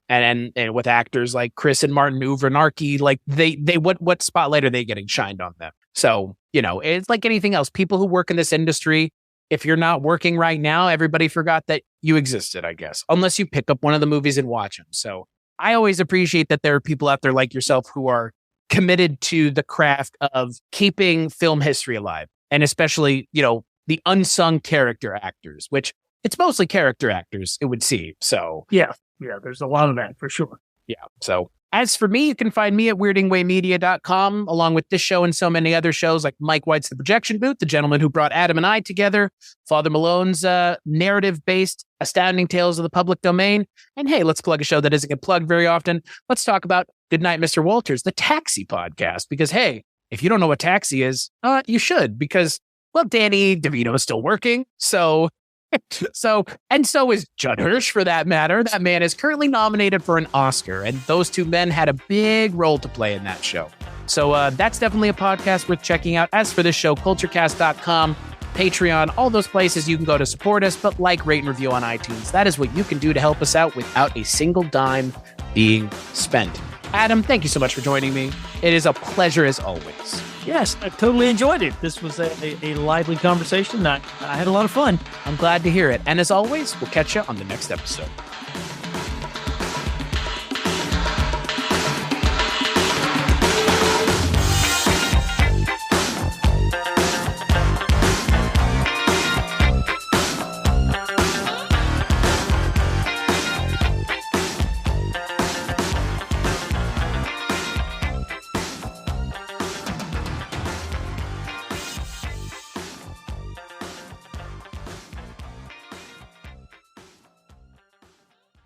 and with actors like Chris and Martin Udvarnoky, like they what spotlight are they getting shined on them? So, it's like anything else. People who work in this industry, if you're not working right now, everybody forgot that you existed, I guess, unless you pick up one of the movies and watch them. So I always appreciate that there are people out there like yourself who are committed to the craft of keeping film history alive. And especially, the unsung character actors, which it's mostly character actors, it would seem. So, yeah, there's a lot of that for sure. Yeah. So as for me, you can find me at weirdingwaymedia.com, along with this show and so many other shows like Mike White's The Projection Booth, the gentleman who brought Adam and I together, Father Malone's narrative-based Astounding Tales of the Public Domain. And hey, let's plug a show that doesn't get plugged very often. Let's talk about Goodnight, Mr. Walters, the Taxi podcast, because hey, if you don't know what Taxi is, you should, because, well, Danny DeVito is still working. So is Judd Hirsch, for that matter. That man is currently nominated for an Oscar, and those two men had a big role to play in that show. So that's definitely a podcast worth checking out. As for this show, Kulturecast.com, Patreon, all those places you can go to support us, but like, rate, and review on iTunes. That is what you can do to help us out without a single dime being spent. Adam, thank you so much for joining me. It is a pleasure as always. Yes, I totally enjoyed it. This was a lively conversation. I had a lot of fun. I'm glad to hear it. And as always, we'll catch you on the next episode.